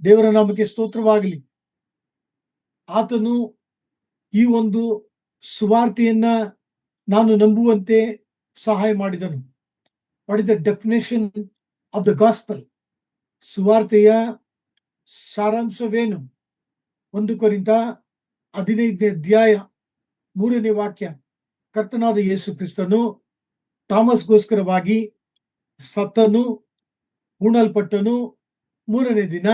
ದೇವರ ನಾಮಕ್ಕೆ ಸ್ತೋತ್ರವಾಗಲಿ. ಆತನು ಈ ಒಂದು ಸುವಾರ್ತೆಯನ್ನ ನಾನು ನಂಬುವಂತೆ ಸಹಾಯ ಮಾಡಿದನು. What is the definition of the gospel? ಸುವಾರ್ತೆಯ ಸಾರಾಂಶವೇನು? 1 ಕೊರಿಂಥ 15ನೇ ಅಧ್ಯಾಯ 3ನೇ ವಾಕ್ಯ. ಕರ್ತನಾದ ಯೇಸು ಕ್ರಿಸ್ತನು ಥಾಮಸ್ಗೋಸ್ಕರವಾಗಿ ಸತ್ತನು, ಹೂಣಲ್ಪಟ್ಟನು, 3ನೇ ದಿನ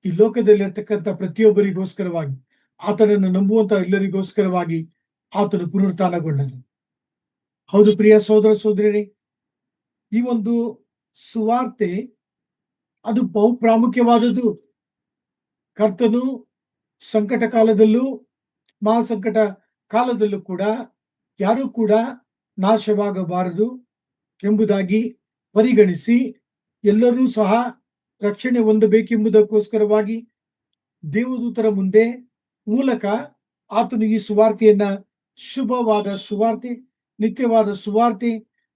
ಈ ಲೋಕದಲ್ಲಿರ್ತಕ್ಕಂಥ ಪ್ರತಿಯೊಬ್ಬರಿಗೋಸ್ಕರವಾಗಿ, ಆತನನ್ನು ನಂಬುವಂತ ಎಲ್ಲರಿಗೋಸ್ಕರವಾಗಿ ಆತನು ಪುನರುತ್ಥಾನಗೊಂಡನು. ಹೌದು ಪ್ರಿಯ ಸಹೋದರ ಸಹೋದರಿಯರೇ, ಈ ಒಂದು ಸುವಾರ್ತೆ ಅದು ಬಹು ಪ್ರಾಮುಖ್ಯವಾದದ್ದು. ಕರ್ತನು ಸಂಕಟ ಕಾಲದಲ್ಲೂ ಮಹಾಸಂಕಟ ಕಾಲದಲ್ಲೂ ಕೂಡ ಯಾರೂ ಕೂಡ ನಾಶವಾಗಬಾರದು ಎಂಬುದಾಗಿ ಪರಿಗಣಿಸಿ ಎಲ್ಲರೂ ಸಹ ರಕ್ಷಣೆ ಹೊಂದಬೇಕೆಂಬುದಕ್ಕೋಸ್ಕರವಾಗಿ ದೇವದೂತರ ಮುಂದೆ ಮೂಲಕ ಆತನು ಈ ಸುವಾರ್ತೆಯನ್ನ, ಶುಭವಾದ ಸುವಾರ್ತೆ, ನಿತ್ಯವಾದ ಸುವಾರ್ತೆ,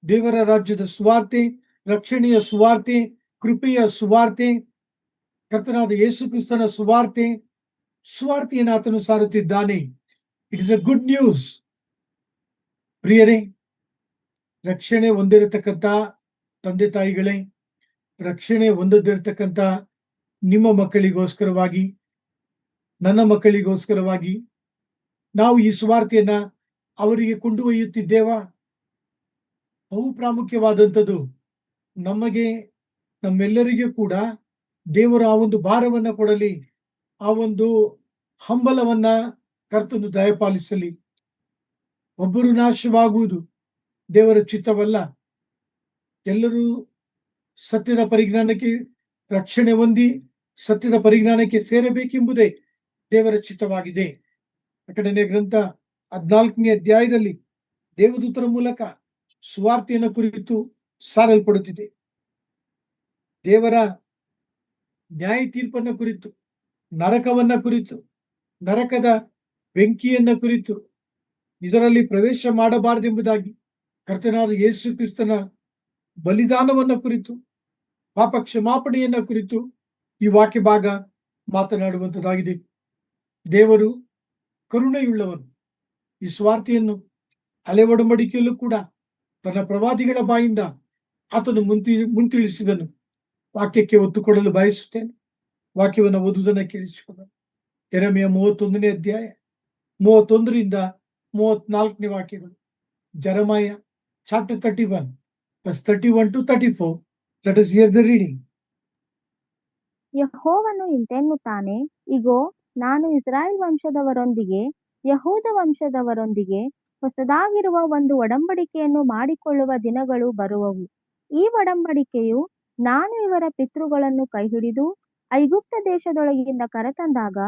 ದೇವರ ರಾಜ್ಯದ ಸುವಾರ್ತೆ, ರಕ್ಷಣೆಯ ಸುವಾರ್ತೆ, ಕೃಪೆಯ ಸುವಾರ್ತೆ, ಕರ್ತನಾದ ಯೇಸು ಕ್ರಿಸ್ತನ ಸುವಾರ್ತೆಯನ್ನು ಆತನು ಸಾರುತ್ತಿದ್ದಾನೆ. It is a good news. ಪ್ರಿಯರೇ, ರಕ್ಷಣೆ ಹೊಂದಿರತಕ್ಕಂಥ ತಂದೆ ತಾಯಿಗಳೇ, ರಕ್ಷಣೆ ಹೊಂದದಿರತಕ್ಕಂಥ ನಿಮ್ಮ ಮಕ್ಕಳಿಗೋಸ್ಕರವಾಗಿ, ನನ್ನ ಮಕ್ಕಳಿಗೋಸ್ಕರವಾಗಿ ನಾವು ಈ ಸುವಾರ್ತೆಯನ್ನ ಅವರಿಗೆ ಕೊಂಡೊಯ್ಯುತ್ತಿದ್ದೇವಾ? ಬಹು ಪ್ರಾಮುಖ್ಯವಾದಂಥದ್ದು. ನಮಗೆ, ನಮ್ಮೆಲ್ಲರಿಗೂ ಕೂಡ ದೇವರು ಆ ಒಂದು ಭಾರವನ್ನ ಕೊಡಲಿ, ಆ ಒಂದು ಹಂಬಲವನ್ನ ಕರ್ತನು ದಯಪಾಲಿಸಲಿ. ಒಬ್ಬರು ನಾಶವಾಗುವುದು ದೇವರ ಚಿತ್ತವಲ್ಲ. ಎಲ್ಲರೂ ಸತ್ಯದ ಪರಿಜ್ಞಾನಕ್ಕೆ, ರಕ್ಷಣೆ ಹೊಂದಿ ಸತ್ಯದ ಪರಿಜ್ಞಾನಕ್ಕೆ ಸೇರಬೇಕೆಂಬುದೇ ದೇವರ ಚಿತ್ತವಾಗಿದೆ. ಪ್ರಕಟಣೆ ಗ್ರಂಥ 14ನೇ ಅಧ್ಯಾಯದಲ್ಲಿ ದೇವದೂತರ ಮೂಲಕ ಸುವಾರ್ತೆಯನ್ನು ಕುರಿತು ಸಾರಲ್ಪಡುತ್ತಿದೆ. ದೇವರ ನ್ಯಾಯ ತೀರ್ಪನ್ನ ಕುರಿತು, ನರಕವನ್ನ ಕುರಿತು, ನರಕದ ಬೆಂಕಿಯನ್ನ ಕುರಿತು, ಇದರಲ್ಲಿ ಪ್ರವೇಶ ಮಾಡಬಾರದೆಂಬುದಾಗಿ ಕರ್ತನಾದ ಯೇಸು ಕ್ರಿಸ್ತನ ಬಲಿದಾನವನ್ನ ಕುರಿತು, ಪಾಪ ಕ್ಷಮಾಪಣೆಯನ್ನ ಕುರಿತು ಈ ವಾಕ್ಯ ಭಾಗ ಮಾತನಾಡುವಂಥದ್ದಾಗಿದೆ. ದೇವರು ಕರುಣೆಯುಳ್ಳವನು. ಈ ಸ್ವಾರ್ಥೆಯನ್ನು ಹಳೆ ಒಡಂಬಡಿಕೆಯಲ್ಲೂ ಕೂಡ ತನ್ನ ಪ್ರವಾದಿಗಳ ಬಾಯಿಂದ ಆತನು ಮುಂತಿಳಿಸಿದನು. ವಾಕ್ಯಕ್ಕೆ ಒತ್ತು ಕೊಡಲು ಬಯಸುತ್ತೇನೆ. ವಾಕ್ಯವನ್ನು ಓದುವುದನ್ನು ಕೇಳಿಸಿಕೊಳ್ಳೋಣ. ಯೆರೆಮೀಯ 31ನೇ ಅಧ್ಯಾಯ 31ರಿಂದ 34ನೇ ವಾಕ್ಯಗಳು. ಜೆರೆಮೀಯ chapter 31 verse 31 to 34. Let us hear the reading. ಯೆಹೋವನು ಇಂತೆನ್ನುತ್ತಾನೆ, ಇಗೋ, ನಾನು ಇಸ್ರಾಯೇಲ್ ವಂಶದವರೊಂದಿಗೆ ಯಹೂದ ವಂಶದವರೊಂದಿಗೆ ಹೊಸದಾಗಿರುವ ಒಂದು ಒಡಂಬಡಿಕೆಯನ್ನು ಮಾಡಿಕೊಳ್ಳುವ ದಿನಗಳು ಬರುವವು. ಈ ಒಡಂಬಡಿಕೆಯು ನಾನು ಇವರ ಪಿತೃಗಳನ್ನು ಕೈಹಿಡಿದು ಐಗುಪ್ತ ದೇಶದೊಳಗಿಂದ ಕರೆತಂದಾಗ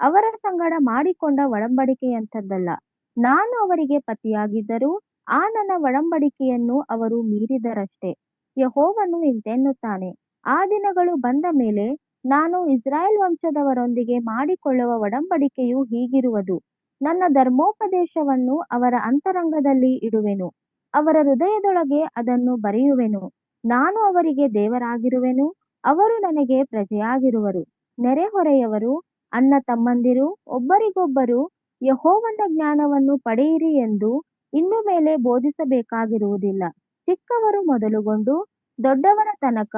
ಅವರ ಸಂಗಡ ಮಾಡಿಕೊಂಡ ಒಡಂಬಡಿಕೆಯಂಥದ್ದಲ್ಲ. ನಾನು ಅವರಿಗೆ ಪತಿಯಾಗಿದ್ದರೂ ಆ ನನ್ನ ಒಡಂಬಡಿಕೆಯನ್ನು ಅವರು ಮೀರಿದರಷ್ಟೇ. ಯೆಹೋವನು ಇಂತೆನ್ನುತ್ತಾನೆ, ಆ ದಿನಗಳು ಬಂದ ಮೇಲೆ ನಾನು ಇಸ್ರಾಯೇಲ್ ವಂಶದವರೊಂದಿಗೆ ಮಾಡಿಕೊಳ್ಳುವ ಒಡಂಬಡಿಕೆಯು ಹೀಗಿರುವುದು. ನನ್ನ ಧರ್ಮೋಪದೇಶವನ್ನು ಅವರ ಅಂತರಂಗದಲ್ಲಿ ಇಡುವೆನು, ಅವರ ಹೃದಯದೊಳಗೆ ಅದನ್ನು ಬರೆಯುವೆನು. ನಾನು ಅವರಿಗೆ ದೇವರಾಗಿರುವೆನು, ಅವರು ನನಗೆ ಪ್ರಜೆಯಾಗಿರುವರು. ನೆರೆಹೊರೆಯವರು, ಅಣ್ಣ ತಮ್ಮಂದಿರು ಒಬ್ಬರಿಗೊಬ್ಬರು ಯೆಹೋವನ ಜ್ಞಾನವನ್ನು ಪಡೆಯಿರಿ ಎಂದು ಇನ್ನು ಮೇಲೆ ಬೋಧಿಸಬೇಕಾಗಿರುವುದಿಲ್ಲ. ಚಿಕ್ಕವರು ಮೊದಲುಗೊಂಡು ದೊಡ್ಡವರ ತನಕ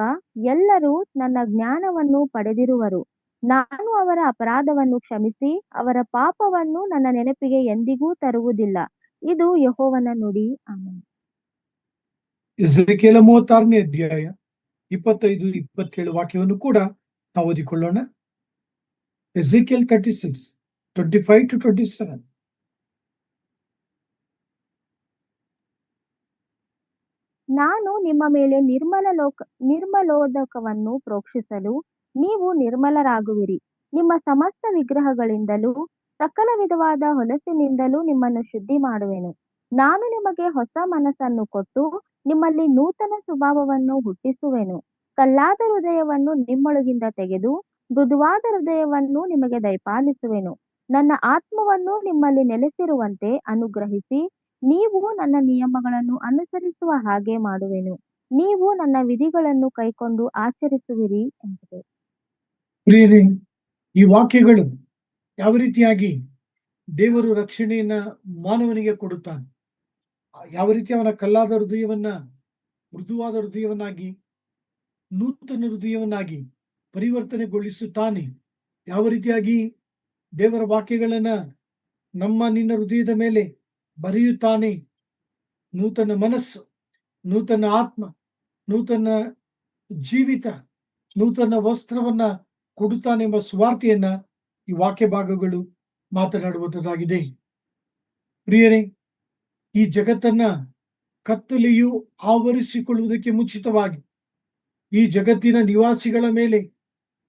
ಎಲ್ಲರೂ ನನ್ನ ಜ್ಞಾನವನ್ನು ಪಡೆದಿರುವರು. ನಾನು ಅವರ ಅಪರಾಧವನ್ನು ಕ್ಷಮಿಸಿ ಅವರ ಪಾಪವನ್ನು ನನ್ನ ನೆನಪಿಗೆ ಎಂದಿಗೂ ತರುವುದಿಲ್ಲ. ಇದು ಯೆಹೋವನ ನುಡಿ. ಆಮೆನ್. ಎಸೆಕಿಯೇಲ 36ನೇ ಅಧ್ಯಾಯ 25-27 ವಾಕ್ಯವನ್ನು ಕೂಡ ನಾವು ಓದಿಕೊಳ್ಳೋಣ. ಎಸೆಕಿಯೇಲ್ 36 25-27. ನಾನು ನಿಮ್ಮ ಮೇಲೆ ನಿರ್ಮಲೋದಕವನ್ನು ಪ್ರೋಕ್ಷಿಸಲು ನೀವು ನಿರ್ಮಲರಾಗುವಿರಿ. ನಿಮ್ಮ ಸಮಸ್ತ ವಿಗ್ರಹಗಳಿಂದಲೂ ಸಕಲ ವಿಧವಾದ ಹೊಲಸಿನಿಂದಲೂ ನಿಮ್ಮನ್ನು ಶುದ್ಧಿ ಮಾಡುವೆನು. ನಾನು ನಿಮಗೆ ಹೊಸ ಮನಸ್ಸನ್ನು ಕೊಟ್ಟು ನಿಮ್ಮಲ್ಲಿ ನೂತನ ಸ್ವಭಾವವನ್ನು ಹುಟ್ಟಿಸುವೆನು. ಕಲ್ಲಾದ ಹೃದಯವನ್ನು ನಿಮ್ಮೊಳಗಿಂದ ತೆಗೆದು ಮೃದುವಾದ ಹೃದಯವನ್ನು ನಿಮಗೆ ದಯಪಾಲಿಸುವೆನು. ನನ್ನ ಆತ್ಮವನ್ನು ನಿಮ್ಮಲ್ಲಿ ನೆಲೆಸಿರುವಂತೆ ಅನುಗ್ರಹಿಸಿ ನೀವು ನನ್ನ ನಿಯಮಗಳನ್ನು ಅನುಸರಿಸುವ ಹಾಗೆ ಮಾಡುವೆನು. ನೀವು ನನ್ನ ವಿಧಿಗಳನ್ನು ಕೈಕೊಂಡು ಆಚರಿಸುವಿರಿ ಎಂಬುದು. ಪ್ರಿಯರೇ, ಈ ವಾಕ್ಯಗಳು ಯಾವ ರೀತಿಯಾಗಿ ದೇವರು ರಕ್ಷಣೆಯನ್ನ ಮಾನವನಿಗೆ ಕೊಡುತ್ತಾನೆ, ಯಾವ ರೀತಿ ಅವನ ಕಲ್ಲಾದ ಹೃದಯವನ್ನ ಮೃದುವಾದ ಹೃದಯವನ್ನಾಗಿ, ನೂತನ ಹೃದಯವನ್ನಾಗಿ ಪರಿವರ್ತನೆಗೊಳಿಸುತ್ತಾನೆ, ಯಾವ ರೀತಿಯಾಗಿ ದೇವರ ವಾಕ್ಯಗಳನ್ನ ನಿನ್ನ ಹೃದಯದ ಮೇಲೆ ಬರೆಯುತ್ತಾನೆ. ನೂತನ ಮನಸ್ಸು, ನೂತನ ಆತ್ಮ, ನೂತನ ಜೀವಿತ, ನೂತನ ವಸ್ತ್ರವನ್ನ ಕೊಡುತ್ತಾನೆಂಬ ಸುವಾರ್ತೆಯನ್ನ ಈ ವಾಕ್ಯ ಭಾಗಗಳು ಮಾತನಾಡುವಂಥದ್ದಾಗಿದೆ. ಪ್ರಿಯರೇ, ಈ ಜಗತ್ತನ್ನ ಕತ್ತಲೆಯು ಆವರಿಸಿಕೊಳ್ಳುವುದಕ್ಕೆ ಮುಂಚಿತವಾಗಿ ಈ ಜಗತ್ತಿನ ನಿವಾಸಿಗಳ ಮೇಲೆ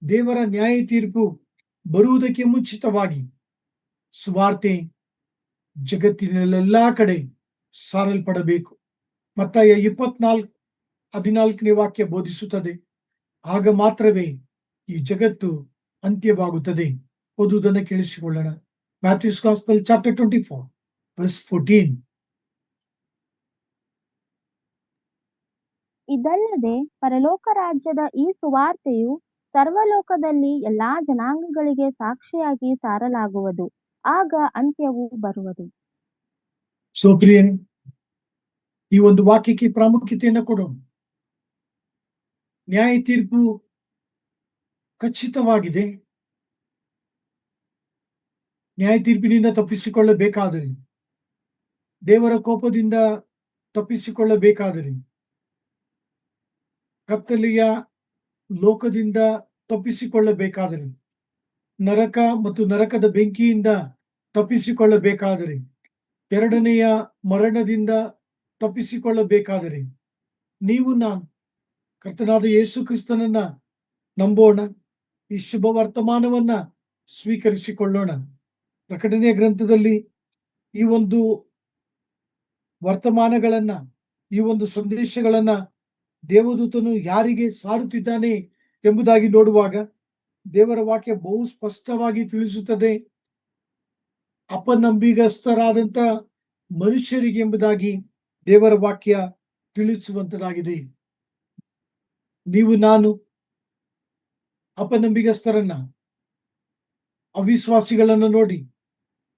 ದೇವರ ನ್ಯಾಯ ತೀರ್ಪು ಬರುವುದಕ್ಕೆ ಮುಂಚಿತವಾಗಿ ಸುವಾರ್ತೆ ಜಗತ್ತಿನಲ್ಲೆಲ್ಲಾ ಕಡೆ ಸಾರಲ್ಪಡಬೇಕು. ಮತ್ತಾಯ 24:14ನೇ ವಾಕ್ಯ ಬೋಧಿಸುತ್ತದೆ. ಆಗ ಮಾತ್ರವೇ ಈ ಜಗತ್ತು ಅಂತ್ಯವಾಗುತ್ತದೆ. ಓದುವುದನ್ನು ಕೇಳಿಸಿಕೊಳ್ಳೋಣ. Matthew's gospel chapter 24 verse 14. ಇದಲ್ಲದೆ ಪರಲೋಕ ರಾಜ್ಯದ ಈ ಸುವಾರ್ತೆಯು ಸರ್ವಲೋಕದಲ್ಲಿ ಎಲ್ಲಾ ಜನಾಂಗಗಳಿಗೆ ಸಾಕ್ಷಿಯಾಗಿ ಸಾರಲಾಗುವುದು. ಆಗ ಅಂತ್ಯವು ಬರುವುದು. ಸೋ ಪ್ರಿಯರೇ, ಈ ಒಂದು ವಾಕ್ಯಕ್ಕೆ ಪ್ರಾಮುಖ್ಯತೆಯನ್ನು ಕೊಡೋಣ. ನ್ಯಾಯ ತೀರ್ಪು ಖಚಿತವಾಗಿದೆ. ನ್ಯಾಯ ತೀರ್ಪಿನಿಂದ ತಪ್ಪಿಸಿಕೊಳ್ಳಬೇಕಾದರೆ, ದೇವರ ಕೋಪದಿಂದ ತಪ್ಪಿಸಿಕೊಳ್ಳಬೇಕಾದರೆ, ಕತ್ತಲೆಯ ಲೋಕದಿಂದ ತಪ್ಪಿಸಿಕೊಳ್ಳಬೇಕಾದರೆ, ನರಕ ಮತ್ತು ನರಕದ ಬೆಂಕಿಯಿಂದ ತಪ್ಪಿಸಿಕೊಳ್ಳಬೇಕಾದರೆ, ಎರಡನೆಯ ಮರಣದಿಂದ ತಪ್ಪಿಸಿಕೊಳ್ಳಬೇಕಾದರೆ, ನೀವು ನಾನು ಕರ್ತನಾದ ಯೇಸು ಕ್ರಿಸ್ತನನ್ನ ನಂಬೋಣ. ಈ ಶುಭ ವರ್ತಮಾನವನ್ನ ಸ್ವೀಕರಿಸಿಕೊಳ್ಳೋಣ. ಪ್ರಕಟಣೆಯ ಗ್ರಂಥದಲ್ಲಿ ಈ ಒಂದು ವರ್ತಮಾನಗಳನ್ನ, ಈ ಒಂದು ಸಂದೇಶಗಳನ್ನ ದೇವದೂತನು ಯಾರಿಗೆ ಸಾರುತ್ತಿದ್ದಾನೆ ಎಂಬುದಾಗಿ ನೋಡುವಾಗ ದೇವರ ವಾಕ್ಯ ಬಹು ಸ್ಪಷ್ಟವಾಗಿ ತಿಳಿಸುತ್ತದೆ. ಅಪನಂಬಿಗಸ್ತರಾದಂತ ಮನುಷ್ಯರಿಗೆ ಎಂಬುದಾಗಿ ದೇವರ ವಾಕ್ಯ ತಿಳಿಸುವಂತದಾಗಿದೆ. ನೀವು ನಾನು ಅಪನಂಬಿಗಸ್ತರನ್ನ, ಅವಿಶ್ವಾಸಿಗಳನ್ನು ನೋಡಿ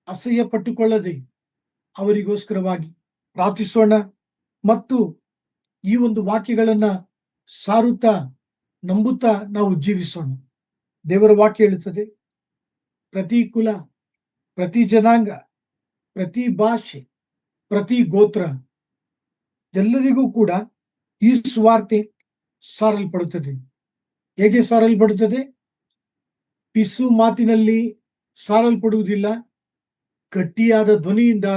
ಅಸಹ್ಯ ಪಟ್ಟುಕೊಳ್ಳದೆ ಅವರಿಗೋಸ್ಕರವಾಗಿ ಪ್ರಾರ್ಥಿಸೋಣ ಮತ್ತು ಈ ಒಂದು ವಾಕ್ಯಗಳನ್ನ ಸಾರುತ್ತಾ ನಂಬುತ್ತಾ ನಾವು ಜೀವಿಸೋಣ. ದೇವರ ವಾಕ್ಯ ಹೇಳುತ್ತದೆ, ಪ್ರತಿ ಕುಲ, ಪ್ರತಿ ಜನಾಂಗ, ಪ್ರತಿ ಭಾಷೆ, ಪ್ರತಿ ಗೋತ್ರ ಎಲ್ಲರಿಗೂ ಕೂಡ ಈ ಸುವಾರ್ತೆ ಸಾರಲ್ಪಡುತ್ತದೆ. ಹೇಗೆ ಸಾರಲ್ಪಡುತ್ತದೆ? ಪಿಸು ಮಾತಿನಲ್ಲಿ ಸಾರಲ್ಪಡುವುದಿಲ್ಲ, ಗಟ್ಟಿಯಾದ ಧ್ವನಿಯಿಂದ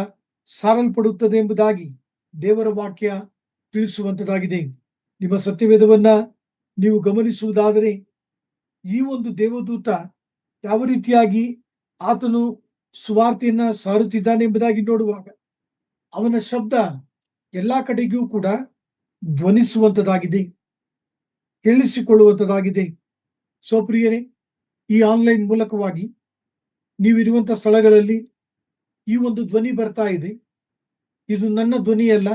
ಸಾರಲ್ಪಡುತ್ತದೆ ಎಂಬುದಾಗಿ ದೇವರ ವಾಕ್ಯ ತಿಳಿಸುವಂತದಾಗಿದೆ. ನಿಮ್ಮ ಸತ್ಯವೇದವನ್ನ ನೀವು ಗಮನಿಸುವುದಾದರೆ, ಈ ಒಂದು ದೇವದೂತ ಯಾವ ರೀತಿಯಾಗಿ ಆತನು ಸುವಾರ್ತೆಯನ್ನ ಸಾರುತ್ತಿದ್ದಾನೆ ಎಂಬುದಾಗಿ ನೋಡುವಾಗ ಅವನ ಶಬ್ದ ಎಲ್ಲಾ ಕಡೆಗೂ ಕೂಡ ಧ್ವನಿಸುವಂತದಾಗಿದೆ, ಕೇಳಿಸಿಕೊಳ್ಳುವಂತದಾಗಿದೆ. ಪ್ರಿಯರೇ, ಈ ಆನ್ಲೈನ್ ಮೂಲಕವಾಗಿ ನೀವಿರುವಂತ ಸ್ಥಳಗಳಲ್ಲಿ ಈ ಒಂದು ಧ್ವನಿ ಬರ್ತಾ ಇದೆ. ಇದು ನನ್ನ ಧ್ವನಿಯಲ್ಲ,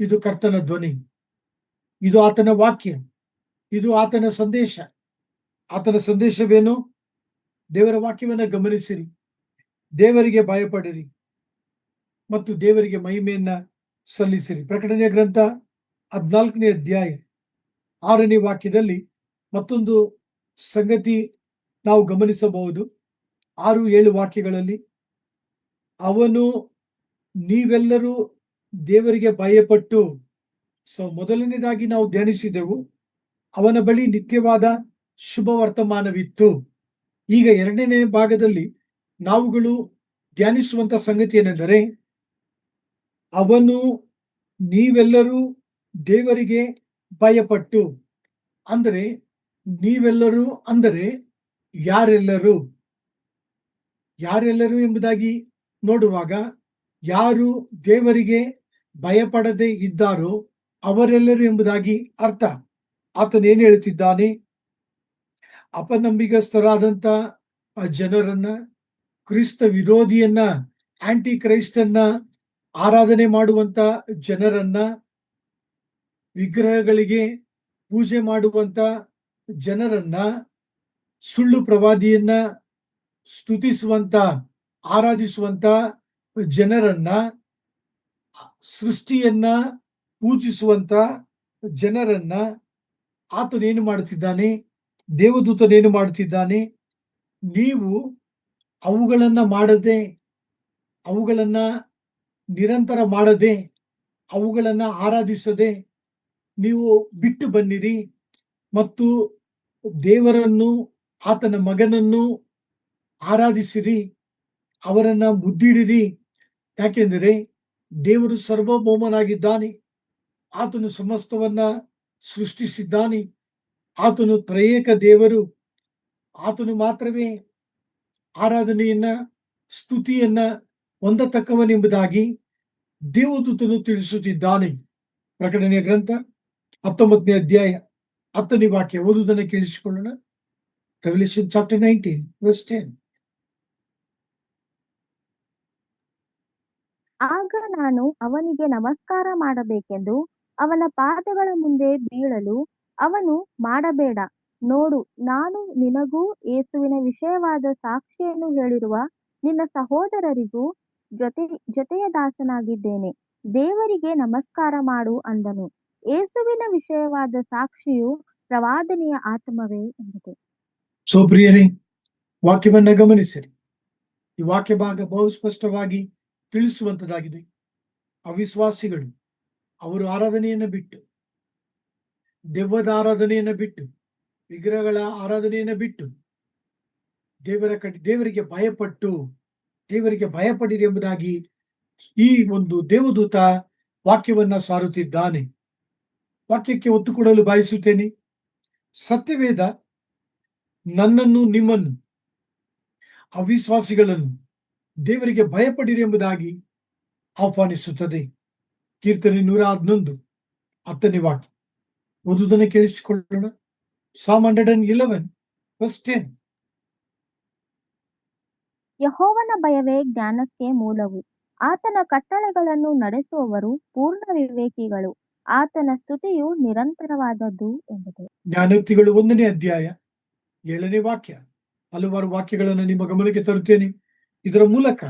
ಇದು ಕರ್ತನ ಧ್ವನಿ, ಇದು ಆತನ ವಾಕ್ಯ, ಇದು ಆತನ ಸಂದೇಶ. ಆತನ ಸಂದೇಶವೇನು? ದೇವರ ವಾಕ್ಯವನ್ನ ಗಮನಿಸಿರಿ, ದೇವರಿಗೆ ಭಯಪಡಿರಿ ಮತ್ತು ದೇವರಿಗೆ ಮಹಿಮೆಯನ್ನ ಸಲ್ಲಿಸಿರಿ. ಪ್ರಕಟಣೆಯ ಗ್ರಂಥ 14ನೇ ಅಧ್ಯಾಯ 6ನೇ ವಾಕ್ಯದಲ್ಲಿ ಮತ್ತೊಂದು ಸಂಗತಿ ನಾವು ಗಮನಿಸಬಹುದು. 6-7 ವಾಕ್ಯಗಳಲ್ಲಿ ಅವನು ನೀವೆಲ್ಲರೂ ದೇವರಿಗೆ ಭಯಪಟ್ಟು, ಮೊದಲನೇದಾಗಿ ನಾವು ಧ್ಯಾನಿಸಿದೆವು, ಅವನ ಬಳಿ ನಿತ್ಯವಾದ ಶುಭ ವರ್ತಮಾನವಿತ್ತು. ಈಗ ಎರಡನೇ ಭಾಗದಲ್ಲಿ ನಾವುಗಳು ಧ್ಯಾನಿಸುವಂತ ಸಂಗತಿ ಏನೆಂದರೆ, ಅವನು ನೀವೆಲ್ಲರೂ ದೇವರಿಗೆ ಭಯಪಟ್ಟು. ಅಂದರೆ ನೀವೆಲ್ಲರೂ ಅಂದರೆ ಯಾರೆಲ್ಲರೂ? ಯಾರೆಲ್ಲರೂ ಎಂಬುದಾಗಿ ನೋಡುವಾಗ, ಯಾರು ದೇವರಿಗೆ ಭಯಪಡದೆ ಇದ್ದಾರೋ ಅವರೆಲ್ಲರೂ ಎಂಬುದಾಗಿ ಅರ್ಥ. ಆತನೇನು ಹೇಳುತ್ತಿದ್ದಾನೆ? ಅಪನಂಬಿಗಸ್ತರಾದಂತ ಜನರನ್ನ, ಕ್ರಿಸ್ತ ವಿರೋಧಿಯನ್ನ, ಆಂಟಿ ಕ್ರೈಸ್ತನ್ನ ಆರಾಧನೆ ಮಾಡುವಂತ ಜನರನ್ನ, ವಿಗ್ರಹಗಳಿಗೆ ಪೂಜೆ ಮಾಡುವಂತ ಜನರನ್ನ, ಸುಳ್ಳು ಪ್ರವಾದಿಯನ್ನ ಸ್ತುತಿಸುವಂತ, ಆರಾಧಿಸುವಂತ ಜನರನ್ನ, ಸೃಷ್ಟಿಯನ್ನ ಪೂಜಿಸುವಂತ ಜನರನ್ನ ಆತನೇನು ಮಾಡುತ್ತಿದ್ದಾನೆ? ದೇವದೂತನೇನು ಮಾಡುತ್ತಿದ್ದಾನೆ? ನೀವು ಅವುಗಳನ್ನ ಮಾಡದೆ, ಅವುಗಳನ್ನ ನಿರಂತರ ಮಾಡದೆ, ಅವುಗಳನ್ನ ಆರಾಧಿಸದೆ ನೀವು ಬಿಟ್ಟು ಬನ್ನಿರಿ ಮತ್ತು ದೇವರನ್ನು, ಆತನ ಮಗನನ್ನು ಆರಾಧಿಸಿರಿ, ಅವರನ್ನ ಮುದ್ದಿಡಿರಿ. ಯಾಕೆಂದರೆ ದೇವರು ಸರ್ವಭೌಮನಾಗಿದ್ದಾನೆ, ಆತನು ಸಮಸ್ತವನ್ನ ಸೃಷ್ಟಿಸಿದ್ದಾನೆ, ಆತನು ತ್ರಯೇಕ ದೇವರು, ಆತನು ಮಾತ್ರವೇ ಆರಾಧನೆಯನ್ನ, ಸ್ತುತಿಯನ್ನ ಹೊಂದತಕ್ಕವನೆಂಬುದಾಗಿ ದೇವದೂತನು ತಿಳಿಸುತ್ತಿದ್ದಾನೆ. ಪ್ರಕಟಣೆಯ ಗ್ರಂಥ 19ನೇ ಅಧ್ಯಾಯ 10ನೇ ವಾಕ್ಯ ಓದುವುದನ್ನು ಕೇಳಿಸಿಕೊಳ್ಳೋಣ. Revelation chapter 19 verse 10. ಆಗ ನಾನು ಅವನಿಗೆ ನಮಸ್ಕಾರ ಮಾಡಬೇಕೆಂದು ಅವನ ಪಾದಗಳ ಮುಂದೆ ಬೀಳಲು ಅವನು, ಮಾಡಬೇಡ, ನೋಡು, ನಾನು ನಿನಗೂ ಯೇಸುವಿನ ವಿಷಯವಾದ ಸಾಕ್ಷಿಯನ್ನು ಹೇಳಿರುವ ನಿನ್ನ ಸಹೋದರರಿಗೂ ಜೊತೆಯ ದಾಸನಾಗಿದ್ದೇನೆ, ದೇವರಿಗೆ ನಮಸ್ಕಾರ ಮಾಡು ಅಂದನು. ಯೇಸುವಿನ ವಿಷಯವಾದ ಸಾಕ್ಷಿಯು ಪ್ರವಾದನೆಯ ಆತ್ಮವೇ ಎಂಬುದು. ಪ್ರಿಯರೇ, ವಾಕ್ಯವನ್ನ ಗಮನಿಸಿರಿ. ಈ ವಾಕ್ಯ ಭಾಗ ಬಹು ಸ್ಪಷ್ಟವಾಗಿ ತಿಳಿಸುವಂತದ್ದಾಗಿದೆ. ಅವಿಶ್ವಾಸಿಗಳು ಅವರು ಆರಾಧನೆಯನ್ನು ಬಿಟ್ಟು, ದೆವ್ವದ ಆರಾಧನೆಯನ್ನು ಬಿಟ್ಟು, ವಿಗ್ರಹಗಳ ಆರಾಧನೆಯನ್ನು ಬಿಟ್ಟು ದೇವರಿಗೆ ಭಯಪಡಿರಿ ಎಂಬುದಾಗಿ ಈ ಒಂದು ದೇವದೂತ ವಾಕ್ಯವನ್ನ ಸಾರುತ್ತಿದ್ದಾನೆ. ವಾಕ್ಯಕ್ಕೆ ಒತ್ತು ಕೊಡಲು ಬಯಸುತ್ತೇನೆ. ಸತ್ಯವೇದ ನನ್ನನ್ನು, ನಿಮ್ಮನ್ನು, ಅವಿಶ್ವಾಸಿಗಳನ್ನು ದೇವರಿಗೆ ಭಯಪಡಿರಿ ಎಂಬುದಾಗಿ ಆಹ್ವಾನಿಸುತ್ತದೆ. ಕೀರ್ತನೆ 111 10ನೇ ವಾಕ್ಯ ಓದುವುದನ್ನು ಕೇಳಿಸಿಕೊಳ್ಳೋಣ. Psalm 111 verse 10. ಯೆಹೋವನ ಭಯವೇ ಜ್ಞಾನಕ್ಕೆ ಮೂಲವು. ಆತನ ಕಟ್ಟಳೆಗಳನ್ನು ನಡೆಸುವವರು ಪೂರ್ಣ ವಿವೇಕಿಗಳು. ಆತನ ಸ್ತುತಿಯು ನಿರಂತರವಾದದ್ದು ಎಂಬುದು. ಜ್ಞಾನೋಕ್ತಿಗಳು 1ನೇ ಅಧ್ಯಾಯ 7ನೇ ವಾಕ್ಯ. ಹಲವಾರು ವಾಕ್ಯಗಳನ್ನು ನಿಮ್ಮ ಗಮನಕ್ಕೆ ತರುತ್ತೇನೆ. ಇದರ ಮೂಲಕ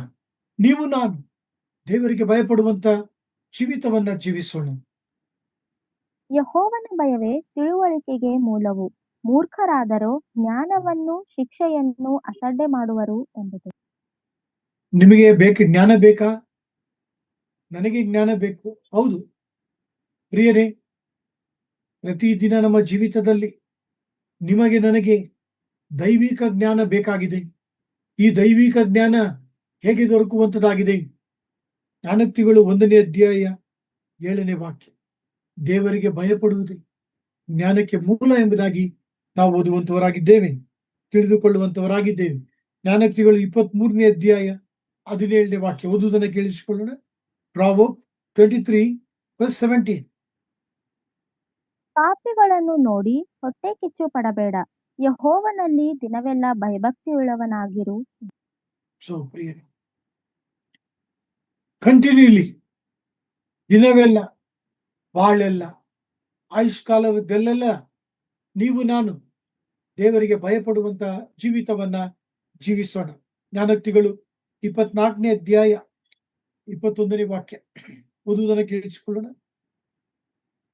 ನೀವು ನಾನು ದೇವರಿಗೆ ಭಯಪಡುವಂತ ಜೀವಿತವನ್ನ ಜೀವಿಸೋಣ. ಯೆಹೋವನ ಭಯವೇ ತಿಳುವಳಿಕೆಗೆ ಮೂಲವು. ಮೂರ್ಖರಾದರೋ ಜ್ಞಾನವನ್ನು, ಶಿಕ್ಷೆಯನ್ನು ಅಸಡ್ಡೆ ಮಾಡುವರು ಎಂಬುದು. ನಿಮಗೆ ಜ್ಞಾನ ಬೇಕಾ? ನನಗೆ ಜ್ಞಾನ ಬೇಕು. ಹೌದು ಪ್ರಿಯರೇ, ಪ್ರತಿದಿನ ನಮ್ಮ ಜೀವಿತದಲ್ಲಿ ನಿಮಗೆ ನನಗೆ ದೈವಿಕ ಜ್ಞಾನ ಬೇಕಾಗಿದೆ. ಈ ದೈವಿಕ ಜ್ಞಾನ ಹೇಗೆ ದೊರಕುವಂತದಾಗಿದೆ? ಜ್ಞಾನೋಕ್ತಿಗಳು 1ನೇ ಅಧ್ಯಾಯ 7ನೇ ವಾಕ್ಯ. ದೇವರಿಗೆ ಭಯಪಡುವುದೇ ಜ್ಞಾನಕ್ಕೆ ಮೂಲ ಎಂಬುದಾಗಿ ನಾವು ಓದುವಂತವರಾಗಿದ್ದೇವೆ, ತಿಳಿದುಕೊಳ್ಳುವಂತವರಾಗಿದ್ದೇವೆ. ಜ್ಞಾನೋಕ್ತಿಗಳು 23ನೇ ಅಧ್ಯಾಯ 17ನೇ ವಾಕ್ಯ ಓದುವುದನ್ನು ಕೇಳಿಸಿಕೊಳ್ಳೋಣ. Proverbs 23 verse 17. ಪಾಪಿಗಳನ್ನು ನೋಡಿ ಹೊಟ್ಟೆ ಕಿಚ್ಚು ಪಡಬೇಡ. ಯೆಹೋವನಲ್ಲಿ ದಿನವೆಲ್ಲ ಭಯಭಕ್ತಿಯುಳ್ಳವನಾಗಿರು. ಸೊ ಪ್ರಿಯರೇ, ಕಂಟಿನ್ಯೂಲಿ ದಿನವೆಲ್ಲ, ಬಾಳೆಲ್ಲ, ಆಯುಷ್ಕಾಲದಲ್ಲೆಲ್ಲ ನೀವು ನಾನು ದೇವರಿಗೆ ಭಯಪಡುವಂತ ಜೀವಿತವನ್ನ ಜೀವಿಸೋಣ. ಜ್ಞಾನೋಕ್ತಿಗಳು 24ನೇ ಅಧ್ಯಾಯ 21ನೇ ವಾಕ್ಯ ಓದುವುದನ್ನು ಕೇಳಿಸಿಕೊಳ್ಳೋಣ.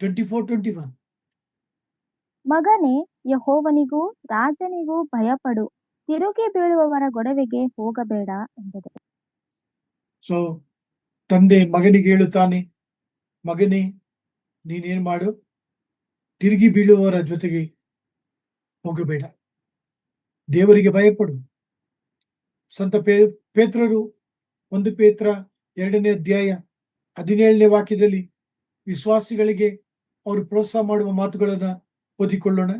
24:21. ಮಗನೇ, ಯೆಹೋವನಿಗೂ ರಾಜನಿಗೂ ಭಯಪಡು. ತಿರುಗಿ ಬೀಳುವವರ ಗೊಡವೆಗೆ ಹೋಗಬೇಡ ಎಂಬುದು. ಸೊ ತಂದೆ ಮಗನಿಗೆ ಹೇಳುತ್ತಾನೆ, ಮಗನೇ ನೀನೇನ್ ಮಾಡು, ತಿರುಗಿ ಬೀಳುವವರ ಜೊತೆಗೆ ಹೋಗಬೇಡ, ದೇವರಿಗೆ ಭಯಪಡು. ಸಂತ ಪೇತ್ರರು 1 ಪೇತ್ರ 2ನೇ ಅಧ್ಯಾಯ 17ನೇ ವಾಕ್ಯದಲ್ಲಿ ವಿಶ್ವಾಸಿಗಳಿಗೆ ಅವರು ಪ್ರೋತ್ಸಾಹ ಮಾಡುವ ಮಾತುಗಳನ್ನ ಓದಿಕೊಳ್ಳೋಣ.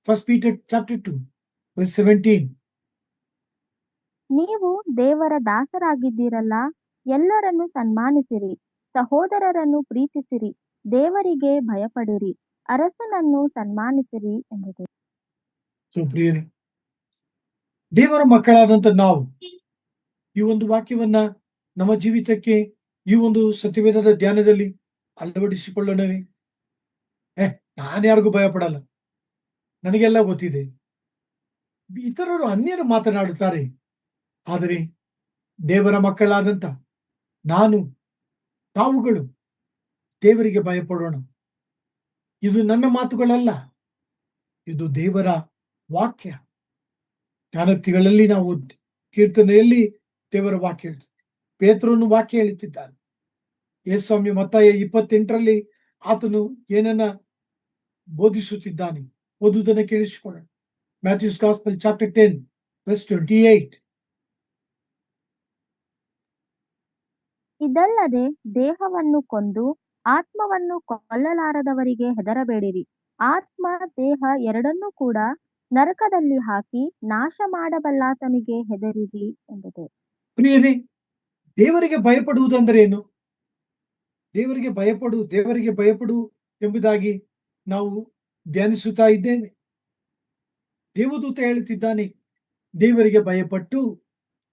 1 Peter chapter 2 verse 17. ನೀವು ದೇವರ ದಾಸರಾಗಿದ್ದೀರಲ್ಲ, ಎಲ್ಲರನ್ನು ಸನ್ಮಾನಿಸಿರಿ, ಸಹೋದರರನ್ನು ಪ್ರೀತಿಸಿರಿ, ದೇವರಿಗೆ ಭಯಪಡಿರಿ, ಅರಸನನ್ನು ಸನ್ಮಾನಿಸಿರಿ ಎಂಬುದು. ಸೊ ಪ್ರಿಯರೇ, ದೇವರ ಮಕ್ಕಳಾದಂತ ನಾವು ಈ ಒಂದು ವಾಕ್ಯವನ್ನ ನಮ್ಮ ಜೀವಿತಕ್ಕೆ, ಈ ಒಂದು ಸತ್ಯವೇದದ ಧ್ಯಾನದಲ್ಲಿ ಅಳವಡಿಸಿಕೊಳ್ಳೋಣವೇ? ನಾನು ಯಾರಿಗೂ ಭಯಪಡಲ್ಲ, ನನಗೆಲ್ಲ ಗೊತ್ತಿದೆ. ಇತರರು ಅನ್ಯರು ಮಾತನಾಡುತ್ತಾರೆ, ಆದರೆ ದೇವರ ಮಕ್ಕಳಾದಂತ ನಾನು, ತಾವುಗಳು ದೇವರಿಗೆ ಭಯಪಡೋಣ. ಇದು ನನ್ನ ಮಾತುಗಳಲ್ಲ, ಇದು ದೇವರ ವಾಕ್ಯ. ಜ್ಞಾನೋಕ್ತಿಗಳಲ್ಲಿ ನಾವು ಕೀರ್ತನೆಯಲ್ಲಿ ದೇವರ ವಾಕ್ಯ ಹೇಳ್ತೀವಿ. ಪೇತ್ರನು ವಾಕ್ಯ ಹೇಳುತ್ತಿದ್ದಾನೆ. ಯೇಸುಸ್ವಾಮಿ ಮತ್ತಾಯ 28ರಲ್ಲಿ ಆತನು ಏನನ್ನ ಬೋಧಿಸುತ್ತಿದ್ದಾನೆ, ಓದುವುದನ್ನು ಕೇಳಿಸಿಕೊಳ್ಳೋಣ. Matthew's gospel chapter 10 verse 28. ಇದಲ್ಲದೆ ದೇಹವನ್ನು ಕೊಂದು ಆತ್ಮವನ್ನು ಕೊಲ್ಲಲಾರದವರಿಗೆ ಹೆದರಬೇಡಿರಿ. ಆತ್ಮ ದೇಹ ಎರಡನ್ನೂ ಕೂಡ ನರಕದಲ್ಲಿ ಹಾಕಿ ನಾಶ ಮಾಡಬಲ್ಲಾತನಿಗೆ ಹೆದರಿರಿ ಎಂಬುದು. ಪ್ರಿಯರೇ, ದೇವರಿಗೆ ಭಯಪಡುವುದಂದರೆ ಏನು? ದೇವರಿಗೆ ಭಯಪಡು ಎಂಬುದಾಗಿ ನಾವು ಧ್ಯಾನಿಸುತ್ತಾ ಇದ್ದೇವೆ. ದೇವದೂತ ಹೇಳುತ್ತಿದ್ದಾನೆ, ದೇವರಿಗೆ ಭಯಪಟ್ಟು.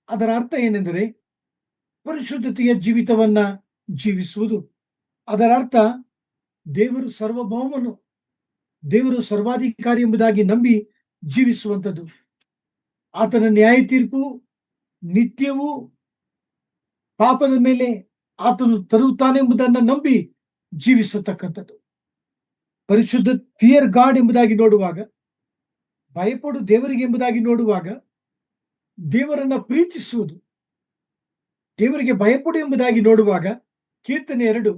ಅದರ ಅರ್ಥ ಏನೆಂದರೆ ಪರಿಶುದ್ಧತೆಯ ಜೀವಿತವನ್ನ ಜೀವಿಸುವುದು. ಅದರ ಅರ್ಥ ದೇವರು ಸರ್ವಭೌಮನು, ದೇವರು ಸರ್ವಾಧಿಕಾರಿ ಎಂಬುದಾಗಿ ನಂಬಿ ಜೀವಿಸುವಂಥದ್ದು. ಆತನ ನ್ಯಾಯ ತೀರ್ಪು ನಿತ್ಯವೂ ಪಾಪದ ಮೇಲೆ ಆತನು ತರುತ್ತಾನೆ ಎಂಬುದನ್ನು ನಂಬಿ ಜೀವಿಸತಕ್ಕಂಥದ್ದು. ಪರಿಶುದ್ಧ ಫಿಯರ್ ಗಾಡ್ ಎಂಬುದಾಗಿ ನೋಡುವಾಗ, ಭಯಪಡು ದೇವರಿಗೆ ಎಂಬುದಾಗಿ ನೋಡುವಾಗ, ದೇವರನ್ನ ಪ್ರೀತಿಸುವುದು, ದೇವರಿಗೆ ಭಯಪಡು ಎಂಬುದಾಗಿ ನೋಡುವಾಗ ಕೀರ್ತನೆ 2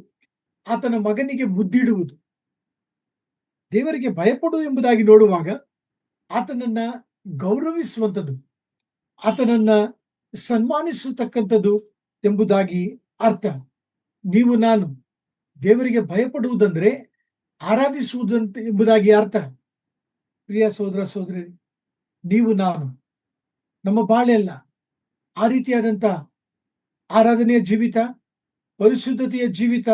ಆತನ ಮಗನಿಗೆ ಮುದ್ದಿಡುವುದು. ದೇವರಿಗೆ ಭಯಪಡು ಎಂಬುದಾಗಿ ನೋಡುವಾಗ ಆತನನ್ನ ಗೌರವಿಸುವಂಥದ್ದು, ಆತನನ್ನ ಸನ್ಮಾನಿಸತಕ್ಕಂಥದ್ದು ಎಂಬುದಾಗಿ ಅರ್ಥ. ನೀವು ನಾನು ದೇವರಿಗೆ ಭಯಪಡುವುದಂದ್ರೆ ಆರಾಧಿಸುವುದಂತ ಎಂಬುದಾಗಿ ಅರ್ಥ. ಪ್ರಿಯ ಸಹೋದರ ಸಹೋದರಿ, ನೀವು ನಾನು ನಮ್ಮ ಬಾಳೆಲ್ಲ ಆ ರೀತಿಯಾದಂಥ ಆರಾಧನೆಯ ಜೀವಿತ, ಪರಿಶುದ್ಧತೆಯ ಜೀವಿತ,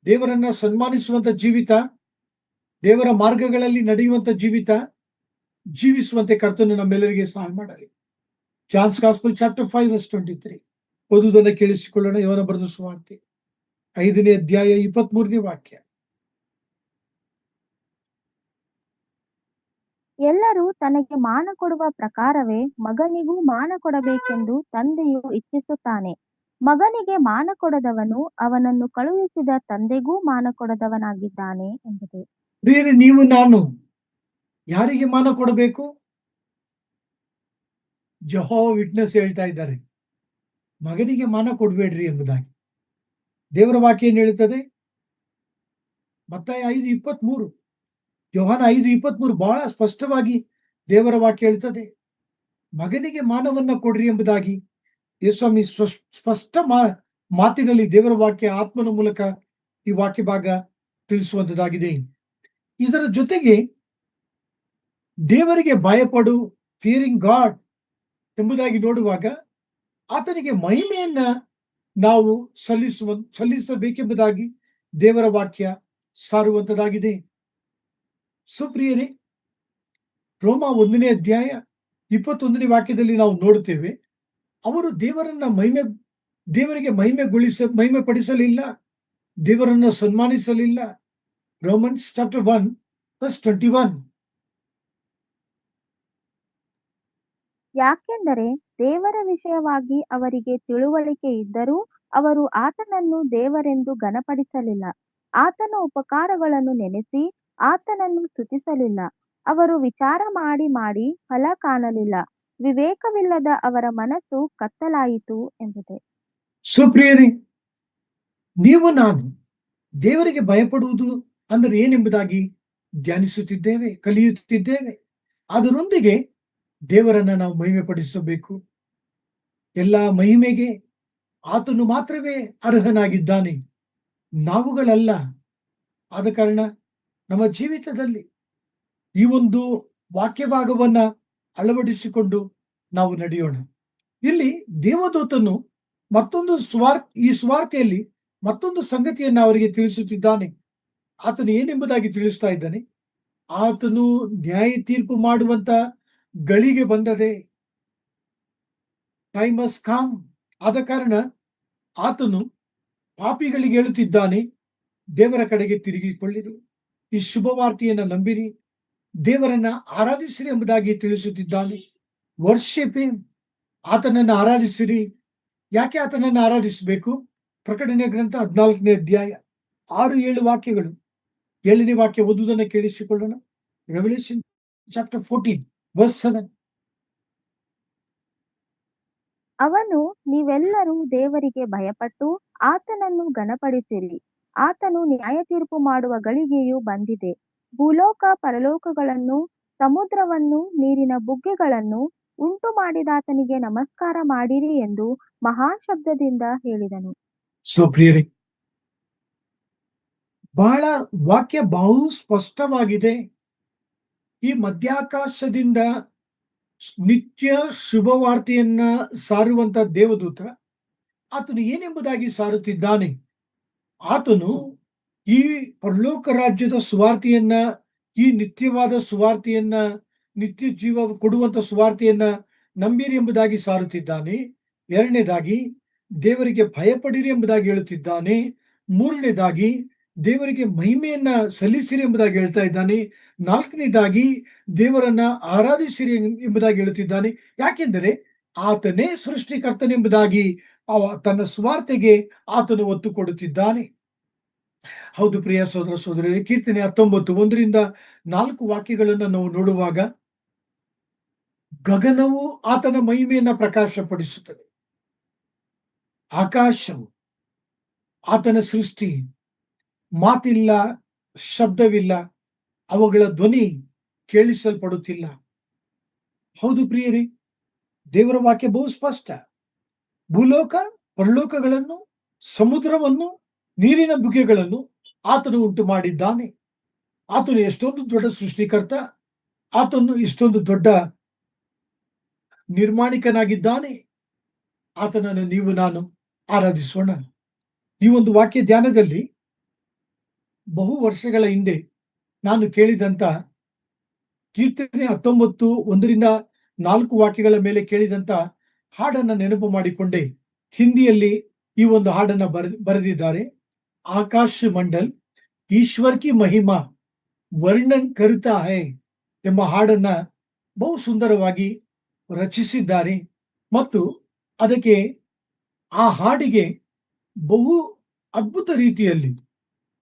ದೇವರನ್ನ ಸನ್ಮಾನಿಸುವಂತ ಜೀವಿತ, ದೇವರ ಮಾರ್ಗಗಳಲ್ಲಿ ನಡೆಯುವಂತ ಜೀವಿತ ಜೀವಿಸುವಂತೆ ಕರ್ತನು ನಮ್ಮೆಲ್ಲರಿಗೆ ಸಹಾಯ ಮಾಡಲಿ. ಜಾನ್ಸ್ ಗಾಸ್ಪಲ್ ಚಾಪ್ಟರ್ 5:23 ಓದುವುದನ್ನು ಕೇಳಿಸಿಕೊಳ್ಳೋಣ. ಯೋಹನ ಬರೆದ ಸುವಾರ್ತೆ 5ನೇ ಅಧ್ಯಾಯ 23ನೇ ವಾಕ್ಯ. ಎಲ್ಲರೂ ತನಗೆ ಮಾನ ಕೊಡುವ ಪ್ರಕಾರವೇ ಮಗನಿಗೂ ಮಾನ ಕೊಡಬೇಕೆಂದು ತಂದೆಯು ಇಚ್ಛಿಸುತ್ತಾನೆ. ಮಗನಿಗೆ ಮಾನ ಕೊಡದವನು ಅವನನ್ನು ಕಳುಹಿಸಿದ ತಂದೆಗೂ ಮಾನ ಕೊಡದವನಾಗಿದ್ದಾನೆ ಎಂಬುದು. ಪ್ರಿಯರೇ, ನೀವು ನಾನು ಯಾರಿಗೆ ಮಾನ ಕೊಡಬೇಕು? ಯೆಹೋವ ವಿಟ್ನೆಸ್ ಹೇಳ್ತಾ ಇದ್ದಾರೆ, ಮಗನಿಗೆ ಮಾನ ಕೊಡಬೇಡ್ರಿ ಎಂಬುದಾಗಿ. ದೇವರ ವಾಕ್ಯ ಏನ್ ಹೇಳುತ್ತದೆ? ಮತ್ತಾಯ 5:23, ಯೋಹಾನ 5:23 ಬಹಳ ಸ್ಪಷ್ಟವಾಗಿ ದೇವರ ವಾಕ್ಯ ಹೇಳ್ತದೆ, ಮಗನಿಗೆ ಮಾನವನ್ನ ಕೊಡ್ರಿ ಎಂಬುದಾಗಿ. ಯೇಸುಸ್ವಾಮಿ ಸ್ಪಷ್ಟ ಮಾತಿನಲ್ಲಿ ದೇವರ ವಾಕ್ಯ ಆತ್ಮನ ಮೂಲಕ ಈ ವಾಕ್ಯ ಭಾಗ ತಿಳಿಸುವಂತದ್ದಾಗಿದೆ. ಇದರ ಜೊತೆಗೆ ದೇವರಿಗೆ ಭಯಪಡು, ಫಿಯರಿಂಗ್ ಗಾಡ್ ಎಂಬುದಾಗಿ ನೋಡುವಾಗ ಆತನಿಗೆ ಮಹಿಮೆಯನ್ನ ನಾವು ಸಲ್ಲಿಸಬೇಕೆಂಬುದಾಗಿ ದೇವರ ವಾಕ್ಯ ಸಾರುವಂತದ್ದಾಗಿದೆ. ಸುಪ್ರಿಯರೇ, ರೋಮ 1ನೇ ಅಧ್ಯಾಯ 21ನೇ ವಾಕ್ಯದಲ್ಲಿ ನಾವು ನೋಡುತ್ತೇವೆ, ಅವರು ದೇವರಿಗೆ ಮಹಿಮೆ ಪಡಿಸಲಿಲ್ಲ, ದೇವರನ್ನು ಸನ್ಮಾನಿಸಲಿಲ್ಲ. Romans chapter 1:21. ಯಾಕೆಂದರೆ ದೇವರ ವಿಷಯವಾಗಿ ಅವರಿಗೆ ತಿಳುವಳಿಕೆ ಇದ್ದರೂ ಅವರು ಆತನನ್ನು ದೇವರೆಂದು ಘನಪಡಿಸಲಿಲ್ಲ, ಆತನ ಉಪಕಾರಗಳನ್ನು ನೆನೆಸಿ ಆತನನ್ನು ಸ್ತುತಿಸಲಿಲ್ಲ. ಅವರು ವಿಚಾರ ಮಾಡಿ ಮಾಡಿ ಫಲ ಕಾಣಲಿಲ್ಲ, ವಿವೇಕವಿಲ್ಲದ ಅವರ ಮನಸ್ಸು ಕತ್ತಲಾಯಿತು ಎಂಬುದೇ. ಸುಪ್ರಿಯರೇ, ನೀವು ನಾನು ದೇವರಿಗೆ ಭಯಪಡುವುದು ಅಂದರೆ ಏನೆಂಬುದಾಗಿ ಧ್ಯಾನಿಸುತ್ತಿದ್ದೇವೆ, ಕಲಿಯುತ್ತಿದ್ದೇವೆ. ಅದರೊಂದಿಗೆ ದೇವರನ್ನ ನಾವು ಮಹಿಮೆ ಪಡಿಸಬೇಕು. ಎಲ್ಲ ಮಹಿಮೆಗೆ ಆತನು ಮಾತ್ರವೇ ಅರ್ಹನಾಗಿದ್ದಾನೆ, ನಾವುಗಳಲ್ಲ. ಆದ ಕಾರಣ ನಮ್ಮ ಜೀವಿತದಲ್ಲಿ ಈ ಒಂದು ವಾಕ್ಯ ಭಾಗವನ್ನ ಅಳವಡಿಸಿಕೊಂಡು ನಾವು ನಡೆಯೋಣ. ಇಲ್ಲಿ ದೇವದೂತನು ಈ ಸ್ವಾರ್ಥೆಯಲ್ಲಿ ಮತ್ತೊಂದು ಸಂಗತಿಯನ್ನು ಅವರಿಗೆ ತಿಳಿಸುತ್ತಿದ್ದಾನೆ. ಆತನು ಏನೆಂಬುದಾಗಿ ತಿಳಿಸ್ತಾ ಇದ್ದಾನೆ? ಆತನು ನ್ಯಾಯ ತೀರ್ಪು ಮಾಡುವಂತ ಗಳಿಗೆ ಬಂದದೆ, ಟೈಮ್ ಹಸ್ ಕಮ್. ಆದ ಕಾರಣ ಆತನು ಪಾಪಿಗಳಿಗೆ ಹೇಳುತ್ತಿದ್ದಾನೆ, ದೇವರ ಕಡೆಗೆ ತಿರುಗಿಕೊಳ್ಳಿರಿ, ಈ ಶುಭವಾರ್ತೆಯನ್ನು ನಂಬಿರಿ, ದೇವರನ್ನ ಆರಾಧಿಸಿರಿ ಎಂಬುದಾಗಿ ತಿಳಿಸುತ್ತಿದ್ದಾನೆ. ವರ್ಷಿಪ್ ಹಿಮ್, ಆತನನ್ನು ಆರಾಧಿಸಿರಿ. ಯಾಕೆ ಆತನನ್ನು ಆರಾಧಿಸಬೇಕು? ಪ್ರಕಟಣೆ ಗ್ರಂಥ 14ನೇ ಅಧ್ಯಾಯ 6-7 ವಾಕ್ಯಗಳು. 7ನೇ ವಾಕ್ಯ ಓದುವುದನ್ನು ಕೇಳಿಸಿಕೊಳ್ಳೋಣ. Revolution chapter 14:7. ಅವನು, ನೀವೆಲ್ಲರೂ ದೇವರಿಗೆ ಭಯಪಟ್ಟು ಆತನನ್ನು ಘನಪಡಿಸಿರಿ, ಆತನು ನ್ಯಾಯ ತೀರ್ಪು ಮಾಡುವ ಗಳಿಗೆಯು ಬಂದಿದೆ. ಭೂಲೋಕ ಪರಲೋಕಗಳನ್ನು, ಸಮುದ್ರವನ್ನು, ನೀರಿನ ಬುಗ್ಗೆಗಳನ್ನು ಉಂಟು ಮಾಡಿದಾತನಿಗೆ ನಮಸ್ಕಾರ ಮಾಡಿರಿ ಎಂದು ಮಹಾನ್ ಶಬ್ದದಿಂದ ಹೇಳಿದನು. ಪ್ರಿಯರೇ, ಬಹಳ ವಾಕ್ಯ ಬಹು ಸ್ಪಷ್ಟವಾಗಿದೆ. ಈ ಮಧ್ಯಾಕಾಶದಿಂದ ನಿತ್ಯ ಶುಭವಾರ್ತೆಯನ್ನ ಸಾರುವಂತ ದೇವದೂತ ಆತನು ಏನೆಂಬುದಾಗಿ ಸಾರುತ್ತಿದ್ದಾನೆ? ಆತನು ಈ ಪರಲೋಕ ರಾಜ್ಯದ ಸುವಾರ್ತೆಯನ್ನ, ಈ ನಿತ್ಯವಾದ ಸುವಾರ್ತೆಯನ್ನ, ನಿತ್ಯ ಜೀವ ಕೊಡುವಂತ ಸುವಾರ್ತೆಯನ್ನ ನಂಬಿರಿ ಎಂಬುದಾಗಿ ಸಾರುತ್ತಿದ್ದಾನೆ. ಎರಡನೇದಾಗಿ ದೇವರಿಗೆ ಭಯಪಡಿರಿ ಎಂಬುದಾಗಿ ಹೇಳುತ್ತಿದ್ದಾನೆ. ಮೂರನೇದಾಗಿ ದೇವರಿಗೆ ಮಹಿಮೆಯನ್ನ ಸಲ್ಲಿಸಿರಿ ಎಂಬುದಾಗಿ ಹೇಳ್ತಾ ಇದ್ದಾನೆ. ನಾಲ್ಕನೇದಾಗಿ ದೇವರನ್ನ ಆರಾಧಿಸಿರಿ ಎಂಬುದಾಗಿ ಹೇಳುತ್ತಿದ್ದಾನೆ. ಯಾಕೆಂದರೆ ಆತನೇ ಸೃಷ್ಟಿಕರ್ತನೆಂಬುದಾಗಿ ತನ್ನ ಸ್ವಾರ್ಥೆಗೆ ಆತನು ಒತ್ತು ಕೊಡುತ್ತಿದ್ದಾನೆ. ಹೌದು ಪ್ರಿಯ ಸಹೋದರ ಸಹೋದರಿ, ಕೀರ್ತನೆ 19:1-4 ವಾಕ್ಯಗಳನ್ನು ನಾವು ನೋಡುವಾಗ ಗಗನವು ಆತನ ಮಹಿಮೆಯನ್ನ ಪ್ರಕಾಶಪಡಿಸುತ್ತದೆ. ಆಕಾಶವು, ಆತನ ಸೃಷ್ಟಿ, ಮಾತಿಲ್ಲ, ಶಬ್ದವಿಲ್ಲ, ಅವುಗಳ ಧ್ವನಿ ಕೇಳಿಸಲ್ಪಡುತ್ತಿಲ್ಲ. ಹೌದು ಪ್ರಿಯರೇ, ದೇವರ ವಾಕ್ಯ ಬಹು ಸ್ಪಷ್ಟ. ಭೂಲೋಕ ಪರಲೋಕಗಳನ್ನು, ಸಮುದ್ರವನ್ನು, ನೀರಿನ ಬುಗ್ಗೆಗಳನ್ನು ಆತನು ಉಂಟು ಮಾಡಿದ್ದಾನೆ. ಆತನು ಎಷ್ಟೊಂದು ದೊಡ್ಡ ಸೃಷ್ಟಿಕರ್ತ, ಆತನು ಇಷ್ಟೊಂದು ದೊಡ್ಡ ನಿರ್ಮಾಣಿಕನಾಗಿದ್ದಾನೆ. ಆತನನ್ನು ನೀವು ನಾನು ಆರಾಧಿಸೋಣ. ಈ ಒಂದು ವಾಕ್ಯ ಧ್ಯಾನದಲ್ಲಿ ಬಹು ವರ್ಷಗಳ ಹಿಂದೆ ನಾನು ಕೇಳಿದಂತ ಕೀರ್ತನೆ 19 1-4 ವಾಕ್ಯಗಳ ಮೇಲೆ ಕೇಳಿದಂತ ಹಾಡನ್ನ ನೆನಪು ಮಾಡಿಕೊಂಡೆ. ಹಿಂದಿಯಲ್ಲಿ ಈ ಒಂದು ಹಾಡನ್ನ ಬರೆದಿದ್ದಾರೆ. ಆಕಾಶ ಮಂಡಲ್ ಈಶ್ವರ್ ಕಿ ಮಹಿಮಾ ವರ್ಣನ್ ಕರ್ತಾ ಹೈ ಎಂಬ ಹಾಡನ್ನ ಬಹು ಸುಂದರವಾಗಿ ರಚಿಸಿದ್ದಾರೆ. ಮತ್ತು ಅದಕ್ಕೆ ಆ ಹಾಡಿಗೆ ಬಹು ಅದ್ಭುತ ರೀತಿಯಲ್ಲಿ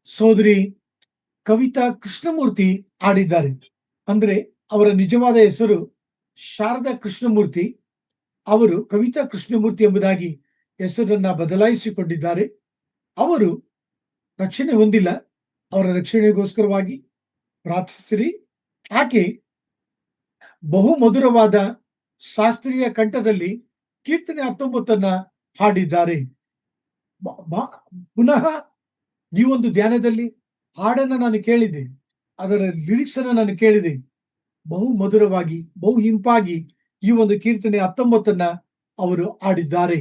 ಸೋದರಿ ಕವಿತಾ ಕೃಷ್ಣಮೂರ್ತಿ ಹಾಡಿದ್ದಾರೆ. ಅಂದ್ರೆ ಅವರ ನಿಜವಾದ ಹೆಸರು ಶಾರದಾ ಕೃಷ್ಣಮೂರ್ತಿ. ಅವರು ಕವಿತಾ ಕೃಷ್ಣಮೂರ್ತಿ ಎಂಬುದಾಗಿ ಹೆಸರನ್ನ ಬದಲಾಯಿಸಿಕೊಂಡಿದ್ದಾರೆ. ಅವರು ರಕ್ಷಣೆ ಹೊಂದಿಲ್ಲ. ಅವರ ರಕ್ಷಣೆಗೋಸ್ಕರವಾಗಿ ಪ್ರಾರ್ಥಿಸಿರಿ. ಆಕೆ ಬಹು ಮಧುರವಾದ ಶಾಸ್ತ್ರೀಯ ಕಂಠದಲ್ಲಿ ಕೀರ್ತನೆ 19 ಹಾಡಿದ್ದಾರೆ. ಪುನಃ ಈ ಒಂದು ಧ್ಯಾನದಲ್ಲಿ ಹಾಡನ್ನ ನಾನು ಕೇಳಿದೆ, ಅದರ ಲಿರಿಕ್ಸ್ ಅನ್ನ ನಾನು ಕೇಳಿದೆ. ಬಹು ಮಧುರವಾಗಿ, ಬಹು ಇಂಪಾಗಿ ಈ ಒಂದು ಕೀರ್ತನೆ 19 ಅವರು ಹಾಡಿದ್ದಾರೆ.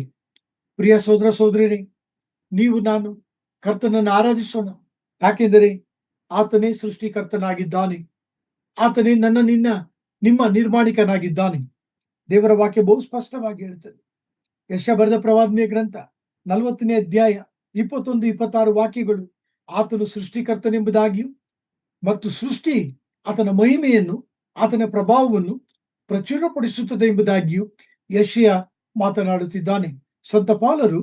ಪ್ರಿಯ ಸೋದರ ಸೋದರಿಯರೇ, ನೀವು ನಾನು ಕರ್ತನನ್ನು ಆರಾಧಿಸೋಣ. ಯಾಕೆಂದರೆ ಆತನೇ ಸೃಷ್ಟಿಕರ್ತನಾಗಿದ್ದಾನೆ. ಆತನೇ ನಿಮ್ಮ ನಿರ್ಮಾಣಿಕನಾಗಿದ್ದಾನೆ. ದೇವರ ವಾಕ್ಯ ಬಹು ಸ್ಪಷ್ಟವಾಗಿ ಹೇಳ್ತದೆ. ಯೆಶಾಯ ಬರೆದ ಪ್ರವಾದನೆಯ ಗ್ರಂಥ 40ನೇ ಅಧ್ಯಾಯ 21-26 ವಾಕ್ಯಗಳು ಆತನು ಸೃಷ್ಟಿಕರ್ತನೆಂಬುದಾಗಿಯೂ ಮತ್ತು ಸೃಷ್ಟಿ ಆತನ ಮಹಿಮೆಯನ್ನು, ಆತನ ಪ್ರಭಾವವನ್ನು ಪ್ರಚುರಪಡಿಸುತ್ತದೆ ಎಂಬುದಾಗಿಯೂ ಯೆಶಾಯ ಮಾತನಾಡುತ್ತಿದ್ದಾನೆ. ಸಂತ ಪೌಲರು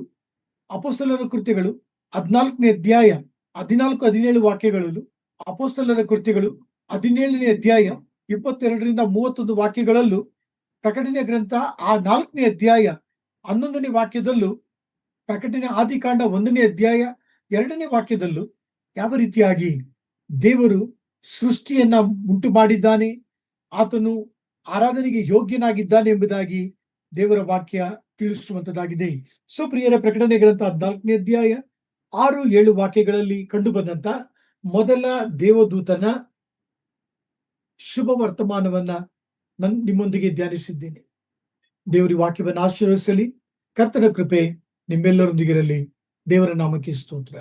ಅಪೊಸ್ತಲರ ಕೃತ್ಯಗಳು 14ನೇ ಅಧ್ಯಾಯ 14-17 ವಾಕ್ಯಗಳಲ್ಲೂ, ಅಪೊಸ್ತಲರ ಕೃತ್ಯಗಳು 17ನೇ ಅಧ್ಯಾಯ 22-31 ವಾಕ್ಯಗಳಲ್ಲೂ, ಪ್ರಕಟಣೆ ಗ್ರಂಥ 4ನೇ ಅಧ್ಯಾಯ 11ನೇ ವಾಕ್ಯದಲ್ಲೂ, ಪ್ರಕಟಣೆ ಆದಿಕಾಂಡ 1ನೇ ಅಧ್ಯಾಯ 2ನೇ ವಾಕ್ಯದಲ್ಲೂ ಯಾವ ರೀತಿಯಾಗಿ ದೇವರು ಸೃಷ್ಟಿಯನ್ನ ಉಂಟು ಮಾಡಿದ್ದಾನೆ, ಆತನು ಆರಾಧನೆಗೆ ಯೋಗ್ಯನಾಗಿದ್ದಾನೆ ಎಂಬುದಾಗಿ ದೇವರ ವಾಕ್ಯ ತಿಳಿಸುವಂತದ್ದಾಗಿದೆ. ಪ್ರಿಯರ, ಪ್ರಕಟಣೆ ಗ್ರಂಥ 14ನೇ ಅಧ್ಯಾಯ 6-7 ವಾಕ್ಯಗಳಲ್ಲಿ ಕಂಡು ಬಂದಂತ ಮೊದಲ ದೇವದೂತನ ಶುಭ ವರ್ತಮಾನವನ್ನ ನಿಮ್ಮೊಂದಿಗೆ ಧ್ಯಾನಿಸಿದ್ದೇನೆ. ದೇವರ ವಾಕ್ಯವನ್ನು ಆಶೀರ್ವದಿಸಲಿ. ಕರ್ತನ ಕೃಪೆ ನಿಮ್ಮೆಲ್ಲರೊಂದಿಗಿರಲಿ. ದೇವರ ನಾಮಕ್ಕೆ ಸ್ತೋತ್ರ.